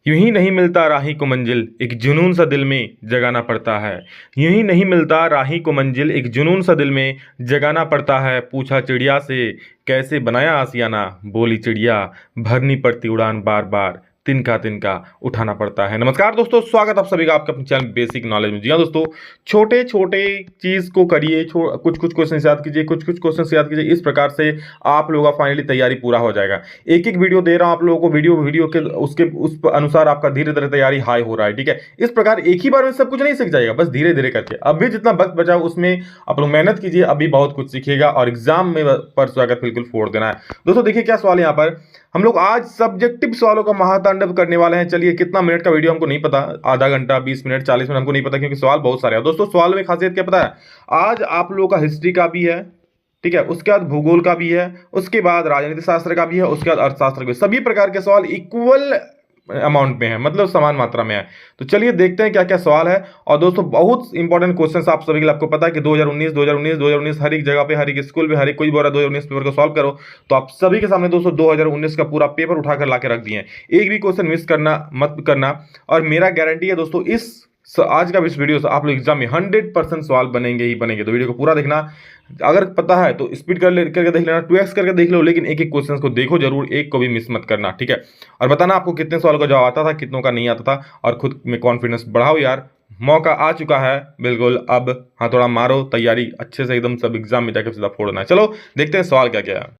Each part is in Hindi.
यूं ही नहीं मिलता राही को मंजिल, एक जुनून सा दिल में जगाना पड़ता है। यूं ही नहीं मिलता राही को मंजिल, एक जुनून सा दिल में जगाना पड़ता है। पूछा चिड़िया से कैसे बनाया आसियाना, बोली चिड़िया भरनी पड़ती उड़ान बार बार, तिनका तिनका उठाना पड़ता है। नमस्कार दोस्तों, स्वागत आप सभी का आपका अपने चैनल बेसिक नॉलेज में। जी हाँ दोस्तों, छोटे छोटे चीज को करिए, कुछ कुछ क्वेश्चन याद कीजिए, कुछ कुछ क्वेश्चन याद कीजिए। इस प्रकार से आप लोगों का फाइनली तैयारी पूरा हो जाएगा। एक एक वीडियो दे रहा हूं आप लोगों को, वीडियो वीडियो के उसके उस अनुसार आपका धीरे धीरे तैयारी हाई हो रहा है। ठीक है, इस प्रकार एक ही बार में सब कुछ नहीं सीख जाएगा, बस धीरे धीरे करके। अभी जितना वक्त बचा उसमें आप लोग मेहनत कीजिए, अभी बहुत कुछ सीखिएगा और एग्जाम में पर स्वागत बिल्कुल फोड़ देना है। दोस्तों देखिए क्या सवाल यहाँ पर, हम लोग आज सब्जेक्टिव सवालों का महातांडव करने वाले हैं। चलिए, कितना मिनट का वीडियो हमको नहीं पता, आधा घंटा, 20 मिनट, 40 मिनट, हमको नहीं पता क्योंकि सवाल बहुत सारे हैं। दोस्तों सवाल में खासियत क्या पता है, आज आप लोगों का हिस्ट्री का भी है, ठीक है, उसके बाद भूगोल का भी है, उसके बाद राजनीति शास्त्र का भी है, उसके बाद अर्थशास्त्र का भी। सभी प्रकार के सवाल इक्वल अमाउंट में है, मतलब समान मात्रा में है। तो चलिए देखते हैं क्या क्या सवाल है। और दोस्तों बहुत इंपॉर्टेंट क्वेश्चंस आप सभी के लिए, आपको पता है कि 2019 हर एक जगह पे, हर एक स्कूल में, हर एक कोई बोल रहा है 2019 पेपर को सॉल्व करो, तो आप सभी के सामने दोस्तों 2019 का पूरा पेपर उठाकर लाके रख दिए हैं। एक भी क्वेश्चन मिस करना मत करना। और मेरा गारंटी है दोस्तों, आज का इस वीडियो से आप लोग एग्जाम में 100% सवाल बनेंगे ही बनेंगे। तो वीडियो को पूरा देखना, अगर पता है तो स्पीड करके देख लेना, 2x करके देख लो, लेकिन एक एक क्वेश्चन को देखो जरूर, एक को भी मिस मत करना, ठीक है। और बताना आपको कितने सवाल का जवाब आता था, कितनों का नहीं आता था, और खुद में कॉन्फिडेंस बढ़ाओ यार। मौका आ चुका है बिल्कुल, अब थोड़ा मारो तैयारी अच्छे से, एकदम सब एग्जाम में जाकर सीधा फोड़ना है। चलो देखते हैं सवाल क्या क्या है।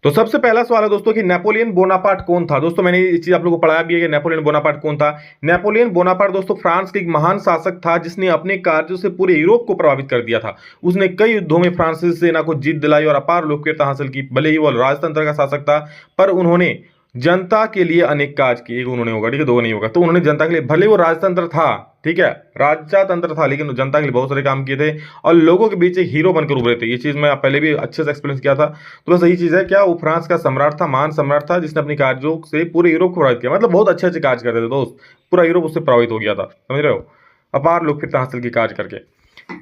तो सबसे पहला सवाल है दोस्तों कि नेपोलियन बोनापार्ट कौन था। दोस्तों मैंने ये चीज आप लोगों को पढ़ाया भी है कि नेपोलियन बोनापार्ट कौन था। नेपोलियन बोनापार्ट दोस्तों फ्रांस का एक महान शासक था, जिसने अपने कार्यों से पूरे यूरोप को प्रभावित कर दिया था। उसने कई युद्धों में फ्रांसीसी सेना को जीत दिलाई और अपार लोकप्रियता हासिल की। भले ही वो राजतंत्र का शासक था, पर उन्होंने जनता के लिए अनेक काज किए। एक उन्होंने होगा, ठीक है, दो नहीं होगा। तो उन्होंने जनता के लिए, भले वो राजतंत्र था, ठीक है, राजतंत्र था, लेकिन जनता के लिए बहुत सारे काम किए थे और लोगों के बीच एक हीरो बनकर उभरे थे। ये चीज मैं पहले भी अच्छे से एक्सपीरियंस किया था। तो बस यही चीज है, क्या वो फ्रांस का सम्राट था, महान सम्राट था, जिसने अपने कार्यों से पूरे यूरोप को प्रभावित किया। मतलब बहुत अच्छे अच्छे कार्य करते थे दोस्त, पूरा यूरोप उससे प्रभावित हो गया था, समझ रहे हो, अपार लोकप्रियता हासिल की कार्य करके।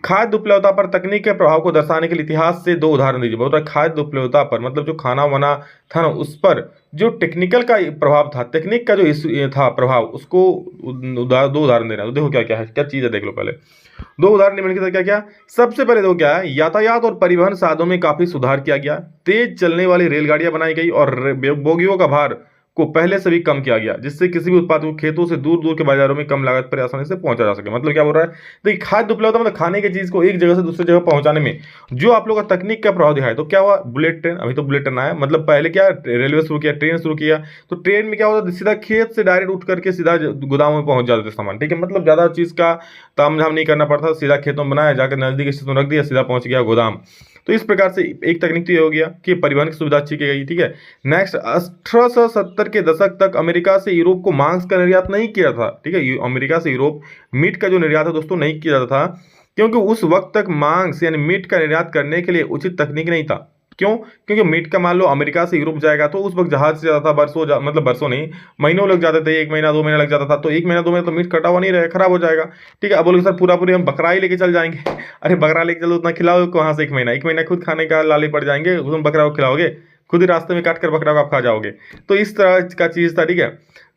खाद्य उपलब्धता पर तकनीक के प्रभाव को दर्शाने के लिए इतिहास से दो उदाहरण दीजिए। बहुत खाद्य उपलब्धता पर मतलब जो खाना वाना था ना, उस पर जो टेक्निकल का प्रभाव था, तकनीक का जो था प्रभाव, उसको दो उदाहरण देना। तो देखो क्या क्या है, क्या चीज है, देख लो पहले दो उदाहरण निम्नलिखित है। क्या क्या, सबसे पहले तो क्या है, यातायात और परिवहन साधनों में काफी सुधार किया गया। तेज चलने वाली रेलगाड़ियां बनाई गई और बोगियों का भार को पहले से भी कम किया गया, जिससे किसी भी उत्पाद को खेतों से दूर दूर के बाजारों में कम लागत पर आसानी से पहुंचा जा सके। मतलब क्या बोल रहा है, देखिए खाद्य उपलब्धता मतलब खाने की चीज को एक जगह से दूसरी जगह पहुंचाने में जो आप लोग का तकनीक का प्रभाव दिखाया। तो क्या हुआ, बुलेट ट्रेन, अभी तो बुलेट ट्रेन आया, मतलब पहले क्या रेलवे शुरू किया, ट्रेन शुरू किया। तो ट्रेन में क्या होता था, सीधा खेत से डायरेक्ट उठ करके सीधा गोदाम में पहुंच जाते थे सामान, ठीक है। मतलब ज्यादा चीज का तामझाम नहीं करना पड़ता, सीधा खेतों में बनाया, जाकर नजदीक स्टेशन रख दिया, सीधा पहुंच गया गोदाम। तो इस प्रकार से एक तकनीक तो ये हो गया कि परिवहन की सुविधा अच्छी की गई, ठीक है। नेक्स्ट, 1870 के दशक तक अमेरिका से यूरोप को मांस का निर्यात नहीं किया था, ठीक है। अमेरिका से यूरोप मीट का जो निर्यात है दोस्तों नहीं किया जाता था, क्योंकि उस वक्त तक मांस यानी मीट का निर्यात करने के लिए उचित तकनीक नहीं था। क्यों, क्योंकि मीट का मान लो अमेरिका से यूरोप जाएगा तो उस वक्त जहाज से जाता था, मतलब बरसों नहीं, महीनों लग जाते थे, 1 महीना 2 महीना लग जाता था। तो 1 महीना 2 महीना तो मीट कटा हुआ नहीं रहेगा, खराब हो जाएगा, ठीक है। अब बोलोगे सर पूरा पूरी हम बकरा ही लेके चल जाएंगे। अरे बकरा लेके चलो, उतना खिलाओ कहाँ से, 1 महीना खुद खाने का लाले पड़ जाएंगे, तुम बकरा को खिलाओगे, खुद ही रास्ते में काट कर बकरा को आप खा जाओगे। तो इस तरह का चीज था, ठीक है।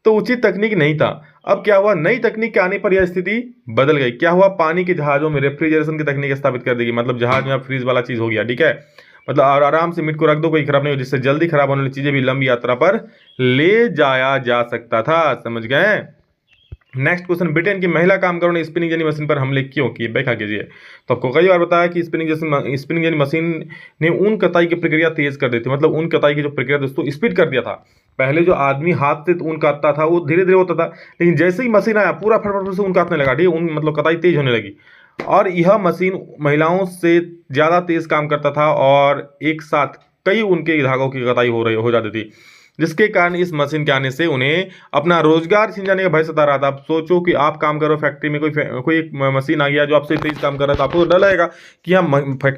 तो उचित तकनीक नहीं था। अब क्या हुआ, नई तकनीक के आने पर यह स्थिति बदल गई। क्या हुआ, पानी के जहाजों में रेफ्रिजरेशन की तकनीक स्थापित कर देगी। मतलब जहाज में अब फ्रीज वाला चीज हो गया, ठीक है। मतलब और आराम से मीट को रख दो, कोई खराब नहीं हो, जिससे जल्दी खराब होने वाली चीजें भी लंबी यात्रा पर ले जाया जा सकता था, समझ गए। नेक्स्ट क्वेश्चन, ब्रिटेन की महिला कामगारों ने स्पिनिंग जेनी मशीन पर हमले क्यों किए, व्याख्या कीजिए। तो आपको कई बार बताया कि स्पिनिंग जेनी मशीन ने ऊन कताई की प्रक्रिया तेज कर दी थी। मतलब ऊन कताई की जो प्रक्रिया दोस्तों स्पीड कर दिया था। पहले जो आदमी हाथ से ऊन काटता था वो धीरे धीरे होता था, लेकिन जैसे ही मशीन आया पूरा फटाफट से ऊन काटने लगा, ठीक है, ऊन मतलब कताई तेज होने लगी। और यह मशीन महिलाओं से ज्यादा तेज काम करता था और एक साथ कई उनके धागों की कताई हो जाती थी, जिसके कारण इस मशीन के आने से उन्हें अपना रोजगार छिन जाने का भय सता रहा था। आप सोचो कि आप काम करो फैक्ट्री में, कोई एक मशीन आ गया जो आपसे तेज काम कर रहा था, आपको डर लगेगा कि हाँ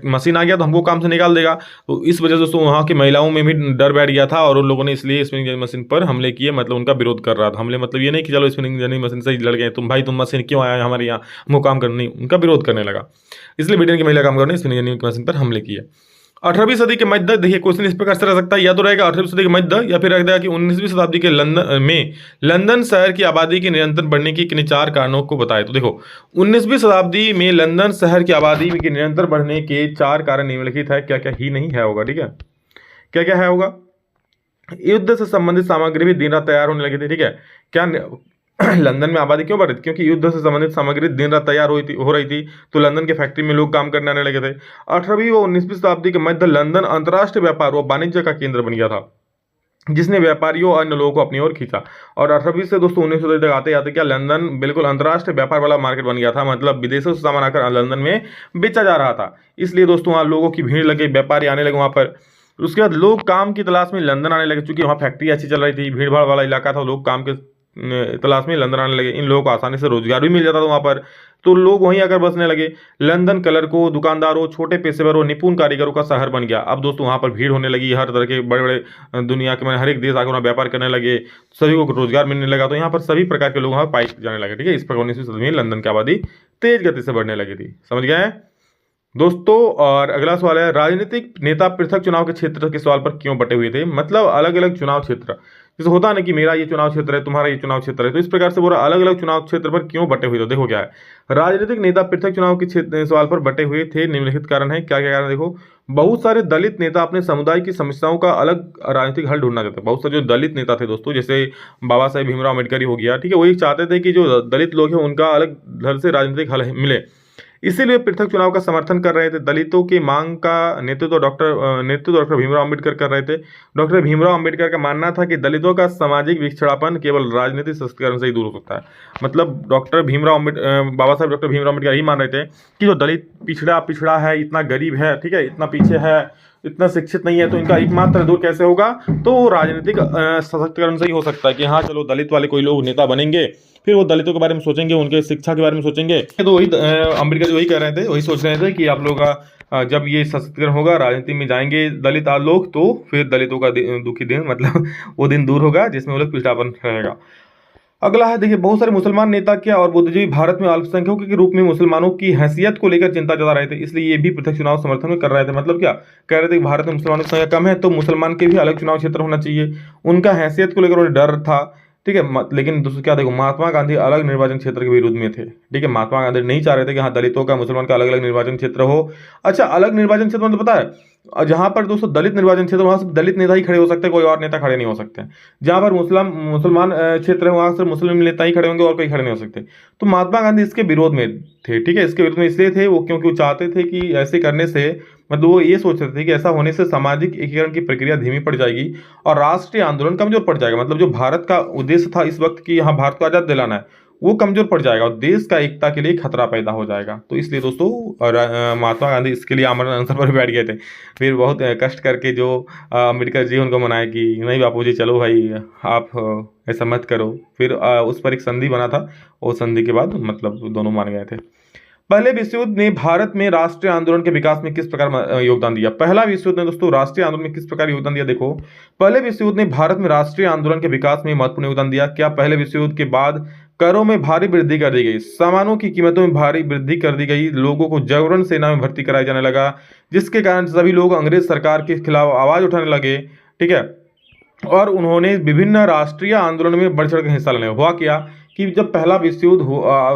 मशीन आ गया तो हमको काम से निकाल देगा। तो इस वजह से दोस्तों वहाँ की महिलाओं में भी डर बैठ गया था और उन लोगों ने इसलिए स्पिनिंग मशीन पर हमले किए। मतलब उनका विरोध कर रहा था। हमले मतलब ये नहीं कि चलो स्पिनिंग मशीन से लड़ गए, तुम भाई तुम मशीन क्यों आया हमारे यहाँ, हमको काम करना नहीं, उनका विरोध करने लगा। इसलिए ब्रिटेन की महिला कामगारों ने स्पिनिंग मशीन पर हमले किए। 18वीं सदी के मध्य, देखिए क्वेश्चन इस प्रकार से रह सकता है, या तो रहेगा 18वीं सदी के मध्य, या फिर रहेगा कि 19वीं शताब्दी के लंदन शहर की आबादी के निरंतर बढ़ने की किन्हीं 4 कारणों को बताए। तो देखो 19वीं शताब्दी में लंदन शहर की आबादी के निरंतर बढ़ने के 4 कारण निम्नलिखित है, क्या क्या ही नहीं है होगा, ठीक है, क्या क्या है होगा। युद्ध से संबंधित सामग्री भी दिन रात तैयार होने लगी थी, ठीक है, क्या लंदन में आबादी क्यों बढ़ रही थी, क्योंकि युद्ध से संबंधित सामग्री दिन रात तैयार हो रही थी, तो लंदन के फैक्ट्री में लोग काम करने आने लगे थे। 18वीं व 19वीं शताब्दी के मध्य लंदन अंतर्राष्ट्रीय व्यापार व वाणिज्य का केंद्र बन गया था, जिसने व्यापारियों और अन्य लोगों को अपनी ओर खींचा। और 18वीं से दोस्तों 19वीं सदी तक आते आते क्या लंदन बिल्कुल अंतर्राष्ट्रीय व्यापार वाला मार्केट बन गया था, मतलब विदेशों से सामान आकर लंदन में बेचा जा रहा था। इसलिए दोस्तों वहाँ लोगों की भीड़ लगे, व्यापारी आने लगे वहाँ पर। उसके बाद लोग काम की तलाश में लंदन आने लगे, चूंकि वहाँ फैक्ट्री अच्छी चल रही थी, भीड़ भाड़ वाला इलाका था, लोग काम के तलाश में लंदन आने लगे। इन लोगों को आसानी से रोजगार भी मिल जाता था वहाँ पर, तो लोग वहीं आकर बसने लगे। लंदन क्लर्कों, दुकानदारों, छोटे पेशेवरों, निपुण कारीगरों का शहर बन गया। अब दोस्तों वहाँ पर भीड़ होने लगी, हर तरह के बड़े बड़े दुनिया के हर एक देश आकर वहाँ व्यापार करने लगे, सभी को रोजगार मिलने लगा, तो यहाँ पर सभी प्रकार के लोग वहाँ पाए जाने लगे, ठीक है। इस प्रकार 19वीं सदी में लंदन की आबादी तेज गति से बढ़ने लगी थी, समझ गए हैं दोस्तों। और अगला सवाल है, राजनीतिक नेता पृथक चुनाव के क्षेत्र के सवाल पर क्यों बटे हुए थे, मतलब अलग अलग चुनाव क्षेत्र, जैसे होता है ना कि मेरा ये चुनाव क्षेत्र है, तुम्हारा ये चुनाव क्षेत्र है, तो इस प्रकार से बोला अलग अलग चुनाव क्षेत्र पर क्यों बटे हुए थे। देखो क्या है, राजनीतिक नेता पृथक चुनाव के क्षेत्र सवाल पर बटे हुए थे, निम्नलिखित कारण है, क्या क्या कारण, देखो बहुत सारे दलित नेता अपने समुदाय की समस्याओं का अलग राजनीतिक हल ढूंढना चाहते, बहुत सारे जो दलित नेता थे दोस्तों, जैसे बाबा साहेब भीमराव अम्बेडकर ही हो गया, ठीक है, वही चाहते थे कि जो दलित लोग हैं उनका अलग ढंग से राजनीतिक हल मिले, इसीलिए पृथक चुनाव का समर्थन कर रहे थे। दलितों की मांग का नेतृत्व डॉक्टर भीमराव अम्बेडकर कर रहे थे। डॉक्टर भीमराव अम्बेडकर का मानना था कि दलितों का सामाजिक पिछड़ापन केवल राजनीतिक सशक्तिकरण से ही दूर हो सकता है। मतलब बाबा साहब डॉक्टर भीमराव अम्बेडकर यही मान रहे थे कि जो दलित पिछड़ा है, इतना गरीब है, ठीक है, इतना पीछे है, इतना शिक्षित नहीं है, तो इनका एकमात्र दूर कैसे होगा, तो राजनीतिक सशक्तिकरण से ही हो सकता है कि हाँ चलो दलित वाले कोई लोग नेता बनेंगे, फिर वो दलितों के बारे में सोचेंगे, उनके शिक्षा के बारे में सोचेंगे। तो वही अम्बेडकर वही कह रहे थे, वही सोच रहे थे कि आप लोग का जब ये सशक्तिकरण होगा, राजनीति में जाएंगे दलित लोग, तो फिर दलितों का दुखी दिन, मतलब वो दिन दूर होगा जिसमें वो लोग पिछड़ापन रहेगा। अगला है, देखिए बहुत सारे मुसलमान नेता क्या और बुद्धिजीवी भारत में अल्पसंख्यकों के रूप में मुसलमानों की हैसियत को लेकर चिंता जता रहे थे, इसलिए ये भी पृथक चुनाव समर्थन में कर रहे थे। मतलब क्या कह रहे थे कि भारत में मुसलमानों की संख्या कम है, तो मुसलमान के भी अलग चुनाव क्षेत्र होना चाहिए, उनका हैसियत को लेकर उन्हें डर था, ठीक है। लेकिन दोस्तों क्या देखो, महात्मा गांधी अलग निर्वाचन क्षेत्र के विरोध में थे, ठीक है। महात्मा गांधी नहीं चाह रहे थे कि हाँ दलितों का, मुसलमान का अलग अलग निर्वाचन क्षेत्र हो। अच्छा, अलग निर्वाचन क्षेत्र मतलब पता है, जहां पर दोस्तों दलित निर्वाचन क्षेत्र, वहां सिर्फ दलित नेता ही खड़े हो सकते हैं, कोई और नेता खड़े नहीं हो सकते। जहां पर मुसलमान क्षेत्र है, वहां सिर्फ मुस्लिम नेता ही खड़े होंगे और कोई खड़े नहीं हो सकते। तो महात्मा गांधी इसके विरोध में थे, ठीक है, इसके विरोध में इसलिए थे वो क्योंकि वो चाहते थे कि ऐसे करने से, मतलब वो ये सोचते थे कि ऐसा होने से सामाजिक एकीकरण की प्रक्रिया धीमी पड़ जाएगी और राष्ट्रीय आंदोलन कमजोर पड़ जाएगा। मतलब जो भारत का उद्देश्य था इस वक्त कि यहाँ भारत को आजाद दिलाना है, वो कमजोर पड़ जाएगा और देश का एकता के लिए खतरा पैदा हो जाएगा। तो इसलिए दोस्तों महात्मा गांधी इसके लिए आमरण अनशन पर बैठ गए थे। फिर बहुत कष्ट करके जो अम्बेडकर जी उनको मनाए कि नहीं बापू जी चलो भाई आप ऐसा मत करो। फिर उस पर एक संधि बना था, वो संधि के बाद मतलब दोनों मान गए थे। पहले विश्व युद्ध ने भारत में राष्ट्रीय आंदोलन के विकास में किस प्रकार योगदान दिया। पहला विश्व युद्ध ने दोस्तों राष्ट्रीय आंदोलन में किस प्रकार योगदान दिया। देखो पहले विश्व युद्ध ने भारत में राष्ट्रीय आंदोलन के विकास में महत्वपूर्ण योगदान दिया। क्या पहले विश्व युद्ध के बाद करों में भारी वृद्धि कर दी गई, सामानों की कीमतों में भारी वृद्धि कर दी गई, लोगों को जबरन सेना में भर्ती कराया जाने लगा, जिसके कारण सभी लोग अंग्रेज सरकार के खिलाफ आवाज उठाने लगे, ठीक है। और उन्होंने विभिन्न राष्ट्रीय आंदोलन में बढ़ चढ़ कर हिस्सा लेने। हुआ क्या कि जब पहला विश्व युद्ध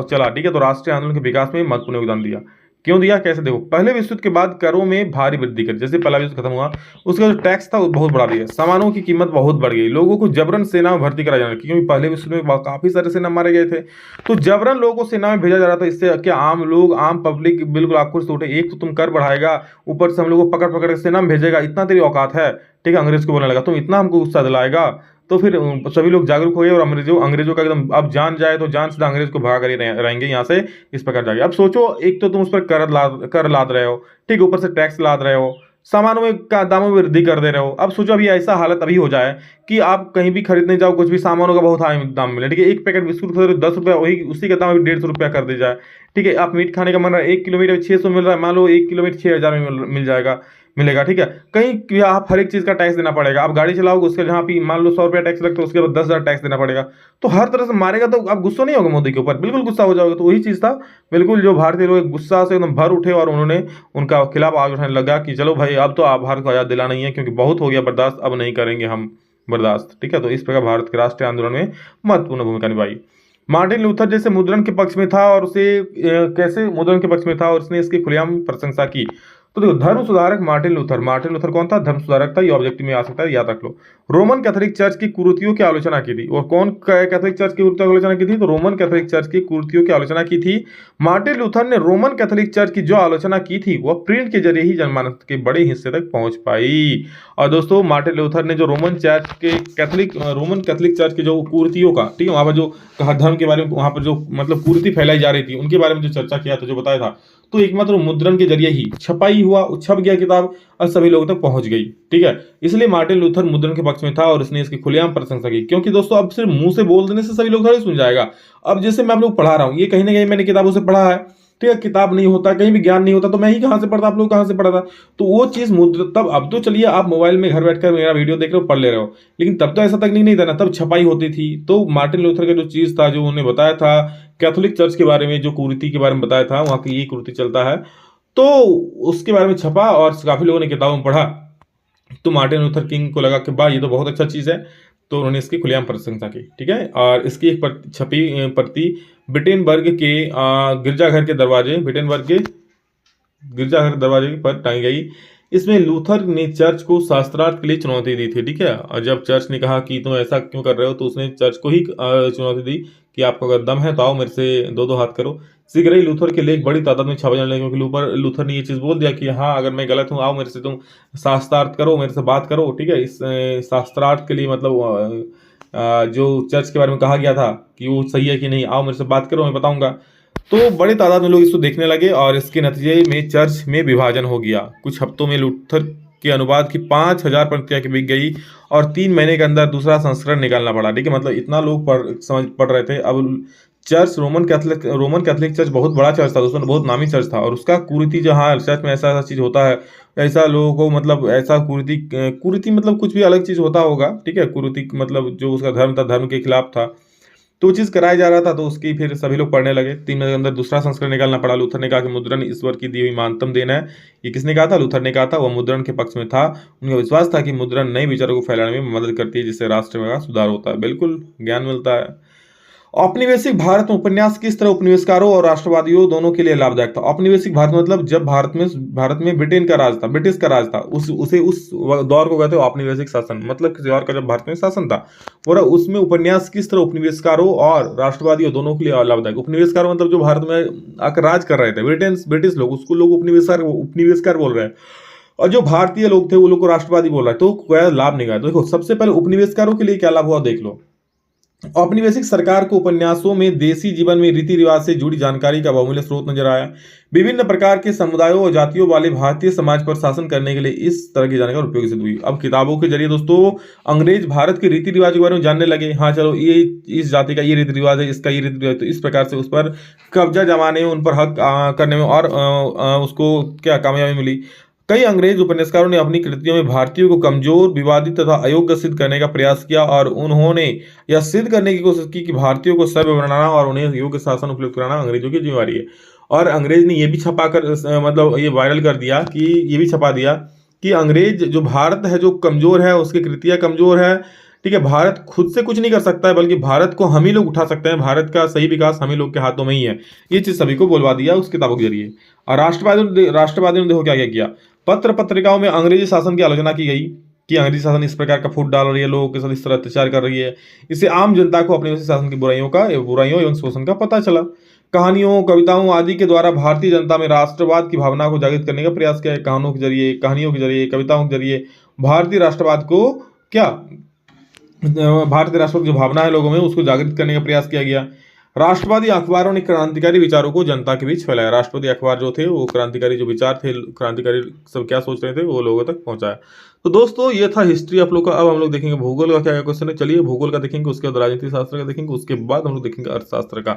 चला, ठीक है, तो राष्ट्रीय आंदोलन के विकास में महत्वपूर्ण योगदान दिया। क्यों दिया, कैसे, देखो पहले विश्व युद्ध के बाद करों में भारी वृद्धि कर, जैसे पहला विश्व खत्म हुआ उसका जो टैक्स था वो बहुत बढ़ा दिया, सामानों की कीमत बहुत बढ़ गई, लोगों को जबरन सेना में भर्ती कराया जाना, क्योंकि पहले विश्व में काफी सारे सेना मारे गए थे, तो जबरन लोगों को सेना में भेजा जा रहा था। इससे क्या आम लोग, आम पब्लिक बिल्कुल आक्रोश से उठे। एक तो तुम कर बढ़ाएगा, ऊपर से हम लोग को पकड़ पकड़ के सेना में भेजेगा, इतना तेरी औकात है, ठीक है, अंग्रेज को बोलने लगा, तुम इतना हमको गुस्सा दिलाएगा। तो फिर सभी लोग जागरूक हो गए और अंग्रेजों का एकदम अब जान जाए तो जान से अंग्रेज को भगा कर रहेंगे यहाँ से, इस प्रकार जाएंगे। अब सोचो, एक तो तुम उस पर कर लाद रहे हो, ठीक, ऊपर से टैक्स लाद रहे हो, सामानों में का दामों में वृद्धि कर दे रहे हो। अब सोचो अभी ऐसा हालत अभी हो जाए कि आप कहीं भी खरीदने जाओ, कुछ भी सामान होगा बहुत हाई दाम मिले, ठीक है। एक पैकेट बिस्कुट खरीदो 10 रुपया, वही उसी का दाम अभी 150 रुपया कर दिया जाए, ठीक है। आप मीट खाने का मन रहा है, 1 किलो मीट 600 मिल रहा है, मान लो 1 किलो मीट 6,000 में मिल जाएगा, मिलेगा, ठीक है। कहीं भी आप हर एक चीज़ का टैक्स देना पड़ेगा। आप गाड़ी चलाओगे उसके जहाँ भी मान लो 100 रुपया टैक्स लगता है, उसके बाद 10,000 टैक्स देना पड़ेगा। तो हर तरह से मारेगा, तो आप गुस्सा नहीं होगा मोदी के ऊपर, बिल्कुल गुस्सा हो जाओगे। तो वही चीज़ था, बिल्कुल जो भारतीय लोग गुस्सा से एकदम भर उठे और उन्होंने उनका खिलाफ आवाज उठाने लगा कि चलो भाई अब तो आप भारत को आज़ाद दिलाना ही है, क्योंकि बहुत हो गया बर्दाश्त, अब नहीं करेंगे हम बर्दाश्त, ठीक है। तो इस प्रकार भारत के राष्ट्रीय आंदोलन में महत्वपूर्ण भूमिका निभाई। मार्टिन लूथर जैसे मुद्रण के पक्ष में था और उसे कैसे मुद्रण के पक्ष में था और उसने इसकी खुलेआम प्रशंसा की। तो देखो, धर्म सुधारक मार्टिन लूथर, मार्टिन लूथर कौन था? धर्म सुधारक था। ये ऑब्जेक्टिव में आ सकता है, याद रख लो। रोमन कैथोलिक चर्च की कुरीतियों की आलोचना की थी। और कौन कैथोलिक चर्च की कुरीतियों की आलोचना की थी? तो रोमन कैथोलिक चर्च की कुरीतियों की आलोचना की थी। मार्टिन लूथर ने रोमन कैथोलिक चर्च की जो आलोचना की थी वह प्रिंट के जरिए ही जनमानस के बड़े हिस्से तक पहुंच पाई। और दोस्तों, मार्टिन लूथर ने जो रोमन कैथोलिक चर्च के जो कुरीतियों का, ठीक है, वहां पर जो धर्म के बारे में वहां पर जो मतलब कुरीति फैलाई जा रही थी उनके बारे में जो चर्चा किया था, जो बताया था, तो एकमात्र मुद्रण के जरिए ही छपाई हुआ, छप गया किताब और सभी लोगों तक पहुंच गई, ठीक है। इसलिए मार्टिन लूथर मुद्रण के पक्ष में था और उसने इसकी खुलेआम प्रशंसा की। क्योंकि दोस्तों, अब सिर्फ मुंह से बोल देने से सभी लोग थोड़ी सुन जाएगा। अब जैसे मैं आप लोग पढ़ा रहा हूँ, ये कहीं ना कहीं मैंने किताबों से पढ़ा है, ठीक है। किताब नहीं होता, कहीं भी ज्ञान नहीं होता, तो मैं ही कहाँ से पढ़ता, आप लोग कहाँ से पढ़ा था? तो वो चीज़ तब, अब तो चलिए आप मोबाइल में घर बैठकर मेरा वीडियो देख रहे हो, पढ़ ले रहे हो, लेकिन तब तो ऐसा तकनीक नहीं था ना, तब छपाई होती थी। तो मार्टिन लूथर का जो चीज़ था, जो उन्होंने बताया था कैथोलिक चर्च के बारे में, जो कुरीति के बारे में बताया था, वहाँ की ये कुरीति चलता है, तो उसके बारे में छपा और काफ़ी लोगों ने किताबों में पढ़ा। तो मार्टिन लूथर किंग को लगा कि वाह, ये तो बहुत अच्छा चीज़ है, तो उन्होंने इसकी खुलेआम प्रशंसा की, ठीक है। और इसकी एक छपी प्रति विटेनबर्ग के गिरजाघर के दरवाजे पर टांगी गई। इसमें लूथर ने चर्च को शास्त्रार्थ के लिए चुनौती दी थी, ठीक है। और जब चर्च ने कहा कि तुम ऐसा क्यों कर रहे हो, तो उसने चर्च को ही चुनौती दी कि आपको अगर दम है तो आओ मेरे से दो हाथ करो। शीघ्र ही लूथर के लेख बड़ी तादाद में छापे जाने लगे, क्योंकि लूथर ने ये चीज़ बोल दिया कि हाँ, अगर मैं गलत हूँ, आओ मेरे से तुम शास्त्रार्थ करो, मेरे से बात करो, ठीक है। इस शास्त्रार्थ के लिए मतलब जो चर्च के बारे में कहा गया था कि वो सही है कि नहीं, आओ मेरे से बात करो, मैं बताऊंगा। तो बड़े तादाद में लोग इसको देखने लगे और इसके नतीजे में चर्च में विभाजन हो गया। कुछ हफ्तों में लूथर के अनुवाद की 5,000 प्रतियां बिक गई और 3 महीने के अंदर दूसरा संस्करण निकालना पड़ा, ठीक है। मतलब इतना लोग पढ़ रहे थे। अब चर्च रोमन कैथोलिक चर्च बहुत बड़ा चर्च था दोस्तों, बहुत नामी चर्च था। और उसका कुरीति, जो हाँ चर्च में ऐसा चीज़ होता है, ऐसा लोगों को मतलब ऐसा कुरीति मतलब कुछ भी अलग चीज़ होता होगा, ठीक है। कुरीति मतलब जो उसका धर्म था, धर्म के खिलाफ था, तो वो चीज़ कराया जा रहा था। तो उसकी फिर सभी लोग पढ़ने लगे। 3 महीने के अंदर दूसरा संस्करण निकालना पड़ा। लूथर ने कहा कि मुद्रण ईश्वर की दी हुई महानतम देन है। ये किसने कहा था? लूथर ने कहा था। वह मुद्रण के पक्ष में था। उनका विश्वास था कि मुद्रण नए विचारों को फैलाने में मदद करती है, जिससे राष्ट्र में सुधार होता है। बिल्कुल ज्ञान मिलता है। औपनिवेशिक भारत में उपन्यास किस तरह उपनिवेशकारों और राष्ट्रवादियों दोनों के लिए लाभदायक था? औपनिवेशिक भारत मतलब जब भारत में ब्रिटेन का राज था, ब्रिटिश का राज था, उस दौर को कहते हैं औपनिवेशिक शासन। मतलब किसी और का जब भारत में शासन था, और उसमें उपन्यास किस तरह उपनिवेशकारों और राष्ट्रवादियों दोनों के लिए लाभदायक। उपनिवेशकारों मतलब जो भारत में आकर राज कर रहे थे, ब्रिटिश लोग, उसको लोग उपनिवेशकार बोल रहे हैं। और जो भारतीय लोग थे वो लोग को राष्ट्रवादी बोल रहे हैं। तो क्या लाभ निकाला? तो देखो, सबसे पहले उपनिवेशकारों के लिए क्या लाभ हुआ देख लो। औपनिवेशिक सरकार को उपन्यासों में देशी जीवन में रीति रिवाज से जुड़ी जानकारी का बहुमूल्य स्रोत नजर आया। विभिन्न प्रकार के समुदायों और जातियों वाले भारतीय समाज पर शासन करने के लिए इस तरह की जानकारी उपयोगी सिद्ध हुई। अब किताबों के जरिए दोस्तों अंग्रेज भारत के रीति रिवाज के बारे में जानने लगे। हाँ चलो, ये इस जाति का ये रीति रिवाज है, इसका ये रीति रिवाज, तो इस प्रकार से उस पर कब्जा जमाने में, उन पर हक करने में और उसको क्या कामयाबी मिली। कई अंग्रेज उपन्यासकारों ने अपनी कृतियों में भारतीयों को कमजोर, विवादित तथा अयोग्य सिद्ध करने का प्रयास किया और उन्होंने यह सिद्ध करने की कोशिश की कि भारतीयों को सभ्य बनाना और उन्हें योग्य शासन उपलब्ध कराना अंग्रेजों की जिम्मेवारी है। और अंग्रेज ने यह भी छपाकर मतलब ये वायरल कर दिया कि ये भी छपा दिया कि अंग्रेज जो भारत है जो कमजोर है, उसकी कृतियाँ कमजोर है, ठीक है। भारत खुद से कुछ नहीं कर सकता है, बल्कि भारत को हम ही लोग उठा सकते हैं। भारत का सही विकास हम ही लोग के हाथों में ही है। ये चीज़ सभी को बोलवा दिया उस किताबों के जरिए। और राष्ट्रवादियों ने देखो क्या क्या किया। पत्र पत्रिकाओं में अंग्रेजी शासन की आलोचना की गई कि अंग्रेजी शासन इस प्रकार का फूट डाल रही है, लोगों के साथ इस तरह अत्याचार कर रही है। इससे आम जनता को अपने शासन की बुराइयों एवं शोषण का पता चला। कहानियों, कविताओं आदि के द्वारा भारतीय जनता में राष्ट्रवाद की भावना को जागृत करने का प्रयास किया। कहानियों के जरिए, कविताओं के जरिए भारतीय राष्ट्रवाद को भारतीय राष्ट्रवाद की जो भावना है लोगों में, उसको जागृत करने का प्रयास किया गया। राष्ट्रवादी अखबारों ने क्रांतिकारी विचारों को जनता के बीच फैलाया। राष्ट्रवादी अखबार जो थे वो क्रांतिकारी जो विचार थे, क्रांतिकारी सब क्या सोच रहे थे, वो लोगों तक पहुंचाया। तो दोस्तों ये था हिस्ट्री आप लोग का। अब हम लोग देखेंगे भूगोल का क्या क्या क्वेश्चन है। चलिए भूगोल का देखेंगे, उसके बाद राजनीति शास्त्र का देखेंगे, उसके बाद हम लोग देखेंगे अर्थशास्त्र का।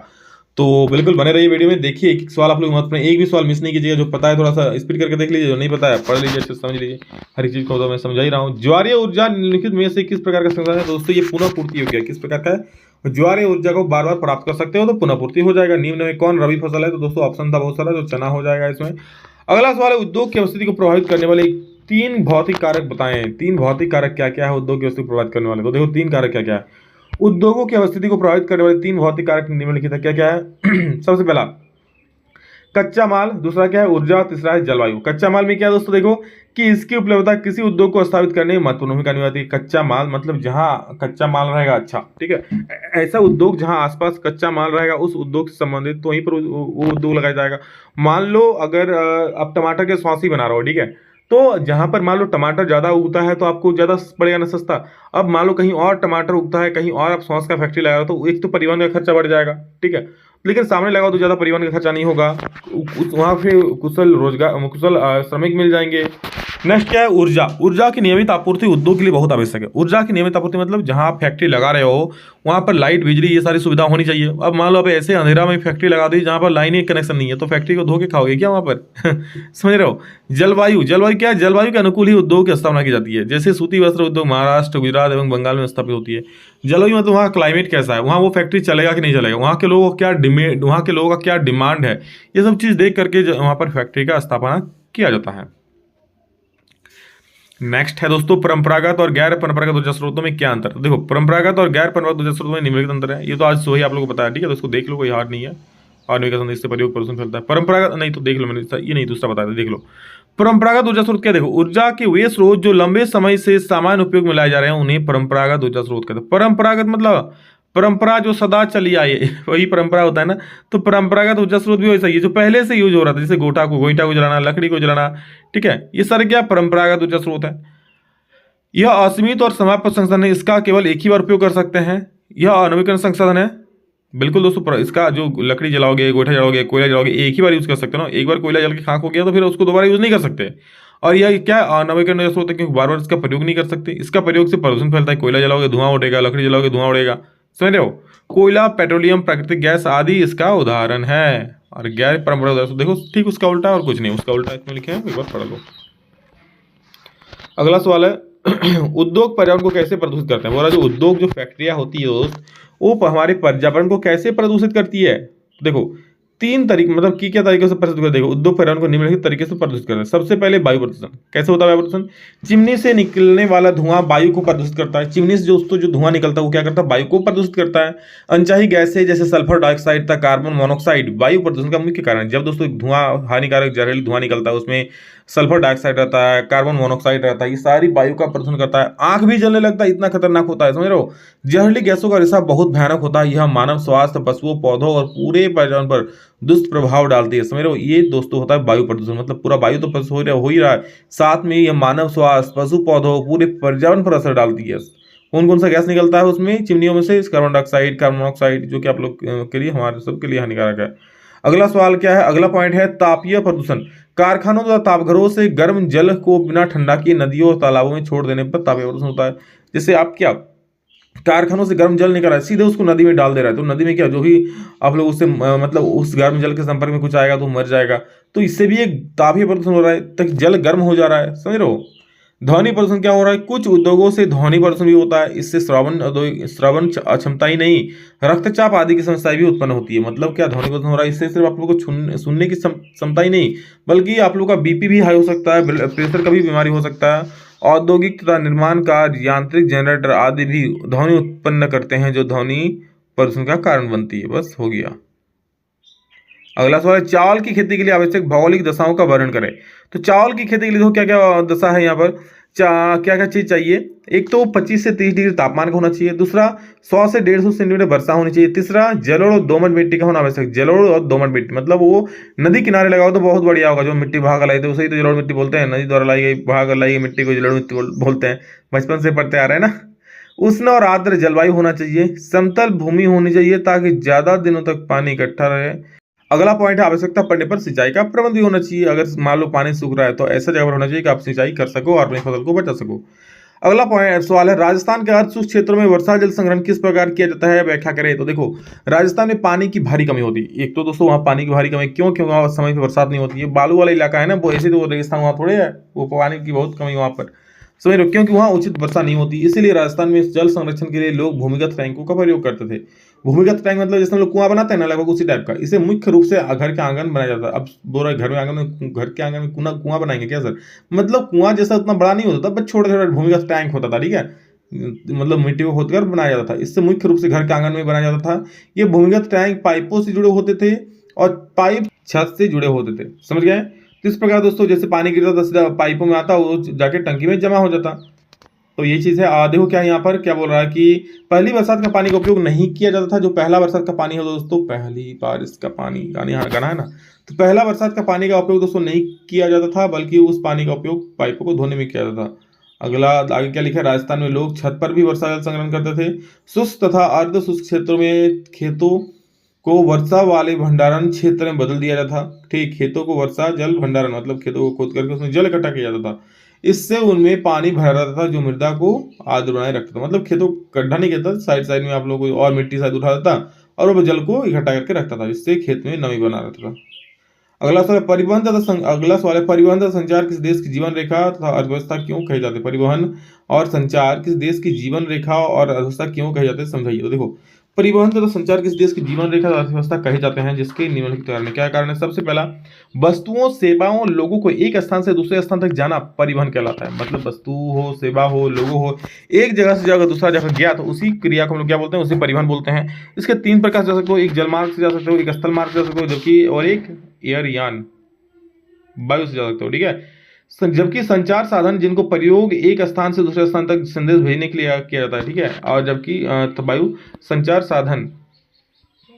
तो बिल्कुल बने रहिए वीडियो में। देखिए एक एक सवाल आप लोग मत अपने एक भी सवाल मिस नहीं कीजिएगा। जो पता है थोड़ा सा स्पीड करके देख लीजिए, जो नहीं पता है पढ़ लीजिए, अच्छे से समझ लीजिए। हर एक चीज को तो मैं समझा ही रहा हूँ। ज्वारीय ऊर्जा निम्नलिखित में से किस प्रकार का संसाधन है? दोस्तों ये पुनः पूर्ति योग्य है। किस प्रकार का है? ज्वारीय ऊर्जा को बार बार प्राप्त कर सकते हो तो पुनः पूर्ति हो जाएगा। निम्न में कौन रबी फसल है? तो दोस्तों ऑप्शन था बहुत सारा, जो चना हो जाएगा इसमें। अगला सवाल है उद्योग की अवस्थिति को प्रभावित करने वाले तीन भौतिक कारक बताएं। तीन भौतिक कारक क्या क्या है उद्योग की अवस्थिति को प्रभावित करने वाले? तो देखो तीन कारक क्या क्या है। उद्योगों की अवस्थिति को प्रभावित करने वाले तीन भौतिक कारक निम्नलिखित है। क्या क्या है? सबसे पहला कच्चा माल, दूसरा क्या है ऊर्जा, तीसरा है जलवायु। कच्चा माल में क्या है दोस्तों? देखो कि इसकी उपलब्धता किसी उद्योग को स्थापित करने में महत्वपूर्ण भूमिका निभाती है। कच्चा माल मतलब जहां कच्चा माल रहेगा, अच्छा ठीक है, ऐसा उद्योग जहां आसपास कच्चा माल रहेगा उस उद्योग से संबंधित तो वहीं पर वो उद्योग लगाया जाएगा। मान लो अगर आप टमाटर के सॉस ही बना रहे हो, ठीक है, तो जहां पर मान लो टमाटर ज्यादा उगता है तो आपको ज्यादा पड़ेगा ना सस्ता। अब मान लो कहीं और टमाटर उगता है, कहीं और आप सॉस का फैक्ट्री लगा रहे हो, तो एक तो परिवहन का खर्चा बढ़ जाएगा, ठीक है, लेकिन सामने लगाओ तो ज्यादा परिवहन का खर्चा नहीं होगा। वहां पे कुशल रोजगार, कुशल श्रमिक मिल जाएंगे। नेक्स्ट क्या है? ऊर्जा। ऊर्जा की नियमित आपूर्ति उद्योग के लिए बहुत आवश्यक है। ऊर्जा की नियमित आपूर्ति मतलब जहां आप फैक्ट्री लगा रहे हो वहां पर लाइट, बिजली, ये सारी सुविधा होनी चाहिए। अब मान लो आप ऐसे अंधेरा में फैक्ट्री लगा दी जहां पर लाइन कनेक्शन नहीं है, तो फैक्ट्री को धो के खाओगे क्या वहां पर? समझ रहे हो? जलवायु। जलवायु क्या है? जलवायु के अनुकूल ही उद्योग की स्थापना की जाती है। जैसे सूती वस्त्र उद्योग महाराष्ट्र, गुजरात एवं बंगाल में स्थापित होती है। जलवायु मतलब वहाँ क्लाइमेट कैसा है, वहाँ वो फैक्ट्री चलेगा कि नहीं चलेगा, वहाँ के लोगों का क्या डिमांड, वहाँ के लोगों का क्या डिमांड है, ये सब चीज़ देख करके वहाँ पर फैक्ट्री का स्थापना किया जाता है। नेक्स्ट है दोस्तों परंपरागत और गैर परंपरागत ऊर्जा स्रोतों में क्या अंतर? देखो परंपरागत और गैर परंपरागत ऊर्जा स्रोतों में निम्नलिखित अंतर है। ये तो आज सो ही आप लोगों को पता है, ठीक है, तो इसको देख लो, कोई हार्ड नहीं है। आधुनिक संदेश से प्रयोग प्रदूषण फैलता है। परंपरागत नहीं तो देख लो, मैंने ये नहीं दूसरा बताया, देख लो। परंपरागत ऊर्जा स्रोत क्या? देखो ऊर्जा के वे स्रोत जो लंबे समय से सामान्य उपयोग में लाए जा रहे हैं उन्हें परंपरागत ऊर्जा स्रोत कहते हैं। परंपरागत मतलब परंपरा जो सदा चली आई है वही परंपरा होता है ना। तो परंपरागत ऊर्जा स्रोत भी वैसा ही है जो पहले से यूज हो रहा था, जैसे गोईठा को जलाना, लकड़ी को जलाना, ठीक है, ये सारे क्या परंपरागत ऊर्जा स्रोत है। यह असीमित और समाप्त संसाधन है, इसका केवल एक ही बार उपयोग कर सकते हैं। यह अनवीकरण संसाधन है। बिल्कुल दोस्तों, इसका जो लकड़ी जलाओगे, गोईठा जलाओगे, कोयला जलाओगे, एक ही बार यूज कर सकते हो ना। एक बार कोयला जल के खाक हो गया तो फिर उसको दोबारा यूज नहीं कर सकते। और यह क्या नवीकरण जैसा होता है क्योंकि बार बार इसका प्रयोग नहीं कर सकते। इसका प्रयोग से प्रदूषण फैलता है। कोयला जलाओगे धुआं उड़ेगा, लकड़ी जलाओगे धुआं उड़ेगा, समझ रहे हो? कोयला, पेट्रोलियम, प्राकृतिक गैस आदि इसका उदाहरण है। और गैर परंपरागत देखो ठीक उसका उल्टा और कुछ नहीं, उसका उल्टा इसमें लिखे हैं, एक बार पढ़ लो। अगला सवाल है उद्योग पर्यावरण को कैसे प्रदूषित करते हैं? बोला जो उद्योग, जो फैक्ट्रियां होती है दोस्त, वो हमारे पर्यावरण को कैसे प्रदूषित करती है? देखो तीन तरीके, मतलब कि क्या तरीके से प्रदूषित कर। देखो उद्योग पर्यावरण को निम्नलिखित तरीके से प्रदूषित करते हैं। सबसे पहले वायु प्रदूषण। कैसे होता है वायु प्रदूषण? चिमनी से निकलने वाला धुआं वायु को प्रदूषित करता है। चिमनी से जो धुआं निकलता है वो क्या करता है? वायु को प्रदूषित करता है। अनचाही गैसें जैसे सल्फर डाइऑक्साइड तथा कार्बन मोनोऑक्साइड वायु प्रदूषण का मुख्य कारण है। जब दोस्तों धुआं, हानिकारक जहरीला धुआं निकलता है, उसमें सल्फर डाइऑक्साइड रहता है, कार्बन मोनोऑक्साइड रहता है, ये सारी वायु का प्रदूषण करता है। आंख भी जलने लगता है, इतना खतरनाक होता है, समझ रहे हो? जहरीली गैसों का रिसाव बहुत भयानक होता है। यह मानव स्वास्थ्य, पशुओं, पौधों और पूरे पर्यावरण पर दुष्प्रभाव डालती है, समझ रहे हो? ये दोस्तों होता है वायु प्रदूषण। मतलब पूरा वायु तो हो ही रहा है, साथ में यह मानव स्वास्थ्य, पशु, पौधों, पूरे पर्यावरण पर असर डालती है। कौन कौन सा गैस निकलता है उसमें चिमनियों में से? कार्बन डाइऑक्साइड, कार्बन मोनोऑक्साइड, जो कि आप लोग के लिए, हमारे सबके लिए हानिकारक है। अगला सवाल क्या है? अगला पॉइंट है तापीय प्रदूषण। कारखानों तथा तापघरों से गर्म जल को बिना ठंडा किए नदियों और तालाबों में छोड़ देने पर तापीय प्रदूषण होता है। जैसे आप क्या कारखानों से गर्म जल निकल रहा है, सीधे उसको नदी में डाल दे रहा है, तो नदी में क्या जो भी आप लोग उससे मतलब उस गर्म जल के संपर्क में कुछ आएगा तो मर जाएगा। तो इससे भी एक तापीय प्रदूषण हो रहा है, तक जल गर्म हो जा रहा है, समझ रहे हो? ध्वनि प्रदूषण क्या हो रहा है? कुछ उद्योगों से ध्वनि प्रदूषण भी होता है। इससे श्रवण अक्षमता ही नहीं, रक्तचाप आदि की समस्याएं भी उत्पन्न होती है। मतलब क्या ध्वनि प्रदूषण हो रहा है? इससे सिर्फ आप लोगों को सुनने की क्षमता ही नहीं, बल्कि आप लोग का बीपी भी हाई हो सकता है, प्रेशर का भी बीमारी हो सकता है। औद्योगिक तथा निर्माण कार्य, यांत्रिक जनरेटर आदि भी ध्वनि उत्पन्न करते हैं, जो ध्वनि प्रदूषण का कारण बनती है। बस हो गया। अगला सवाल है चावल की खेती के लिए आवश्यक भौगोलिक दशाओं का वर्णन करें। तो चावल की खेती के लिए देखो क्या क्या दशा है यहाँ पर, क्या क्या चीज चाहिए? एक तो 25 से 30 डिग्री तापमान का होना चाहिए। दूसरा 100 से 150 सेंटीमीटर वर्षा होनी चाहिए। तीसरा जलोढ़ और दोमट मिट्टी का होना आवश्यक। जलोढ़ और दोमट मिट्टी मतलब वो नदी किनारे लगाओ तो बहुत बढ़िया होगा। जो मिट्टी बहा कर लाई थे उसे ही तो जलोढ़ मिट्टी बोलते हैं। नदी द्वारा लाई गई, बहा कर लाई गई मिट्टी को जलोढ़ मिट्टी बोलते हैं, बचपन से पढ़ते आ रहे हैं ना। उष्ण और आर्द्र जलवायु होना चाहिए। समतल भूमि होनी चाहिए ताकि ज्यादा दिनों तक पानी इकट्ठा रहे। अगला पॉइंट है, आवश्यकता पड़ने पर सिंचाई का प्रबंध भी होना चाहिए। अगर मान लो पानी सूख रहा है तो ऐसा जगह पर होना चाहिए कि आप सिंचाई कर सको और अपनी फसल को बचा सको। अगला पॉइंट सवाल है, राजस्थान के अर्ध शुष्क क्षेत्रों में वर्षा जल संग्रहण किस प्रकार किया जाता है, व्याख्या करें। तो देखो, राजस्थान में पानी की भारी कमी होती है। एक तो दोस्तों वहाँ पानी की भारी कमी क्यों, क्योंकि वहाँ समय पर बरसात नहीं होती है। बालू वाला इलाका है ना वो, ऐसे तो रेगिस्तान वहाँ थोड़े है, वो पानी की बहुत कमी वहाँ पर, समझ रहे हो, क्योंकि वहाँ उचित वर्षा नहीं होती। इसीलिए राजस्थान में जल संरक्षण के लिए लोग भूमिगत टैंकों का प्रयोग करते थे। भूमिगत टैंक मतलब जैसे हम लोग कुआं बनाते हैं ना, लगभग उसी टाइप का। इसे मुख्य रूप से घर के आंगन बनाया जाता है। अब बोल रहे घर के आंगन में कुआं बनाएंगे क्या सर, मतलब कुआं जैसा उतना बड़ा नहीं होता था, बस छोटा छोटा भूमिगत टैंक होता था, ठीक है, मतलब मिट्टी को खोदकर बनाया जाता था। इससे मुख्य रूप से घर के आंगन में बनाया जाता था। ये भूमिगत टैंक पाइपों से जुड़े होते थे और पाइप छत से जुड़े होते थे, समझ गए। तो इस प्रकार दोस्तों जैसे पानी गिरता था सीधा पाइपों में आता, वो जाके टंकी में जमा हो जाता। तो ये चीज़ है। देखो क्या यहाँ पर क्या बोल रहा है कि पहली बरसात का पानी का उपयोग नहीं किया जाता था। जो पहला बरसात का पानी हो दोस्तों, पहली बारिश का पानी गाना है ना, तो पहला बरसात का पानी का उपयोग दोस्तों नहीं किया जाता था, बल्कि उस पानी का उपयोग पाइपों को धोने में किया जाता था। अगला आगे क्या लिखा है, राजस्थान में लोग छत पर भी वर्षा जल संग्रहण करते थे। शुष्क तथा अर्ध शुष्क क्षेत्रों में खेतों को वर्षा वाले भंडारण क्षेत्र में बदल दिया जाता था। ठीक, खेतों को वर्षा जल भंडारण मतलब खेतों को खोद करके उसमें जल इकट्ठा किया जाता था। इससे उनमें पानी भरा रहता था जो मृदा को आर्द्र बनाए रखता था। मतलब खेतों को गड्ढा नहीं करता, साइड साइड में आप लोगों को और मिट्टी शायद उठा देता और वो जल को इकट्ठा करके रखता था। इससे खेत में नमी बना रहता था। अगला सवाल परिवहन तथा संचार किस देश की जीवन रेखा तथा अर्थव्यवस्था क्यों कहे जाते हैं। परिवहन और संचार किस देश की जीवन रेखा और अर्थव्यवस्था क्यों कहे जाते हैं, समझाइए। तो देखो, परिवहन तथा संचार किस देश की जीवन रेखा और अर्थव्यवस्था कहे जाते हैं, जिसके निम्नलिखित कारण है। क्या कारण है, सबसे पहला, वस्तुओं सेवाओं लोगों को एक स्थान से दूसरे स्थान तक जाना परिवहन कहलाता है। मतलब वस्तु हो, सेवा हो, लोगो हो, एक जगह से जगह दूसरा जगह गया तो उसी क्रिया को हम लोग क्या बोलते हैं, उसे परिवहन बोलते हैं। इसके 3 प्रकार से जा सकते हो, एक जल मार्ग से जा सकते हो, एक स्थल मार्ग से जा सकते हो, जबकि और एक एयरयान वायु से जा सकते हो, ठीक है। जबकि संचार साधन जिनको प्रयोग एक स्थान से दूसरे स्थान तक संदेश भेजने के लिए किया जाता है, ठीक है। और जबकि तो वायु संचार साधन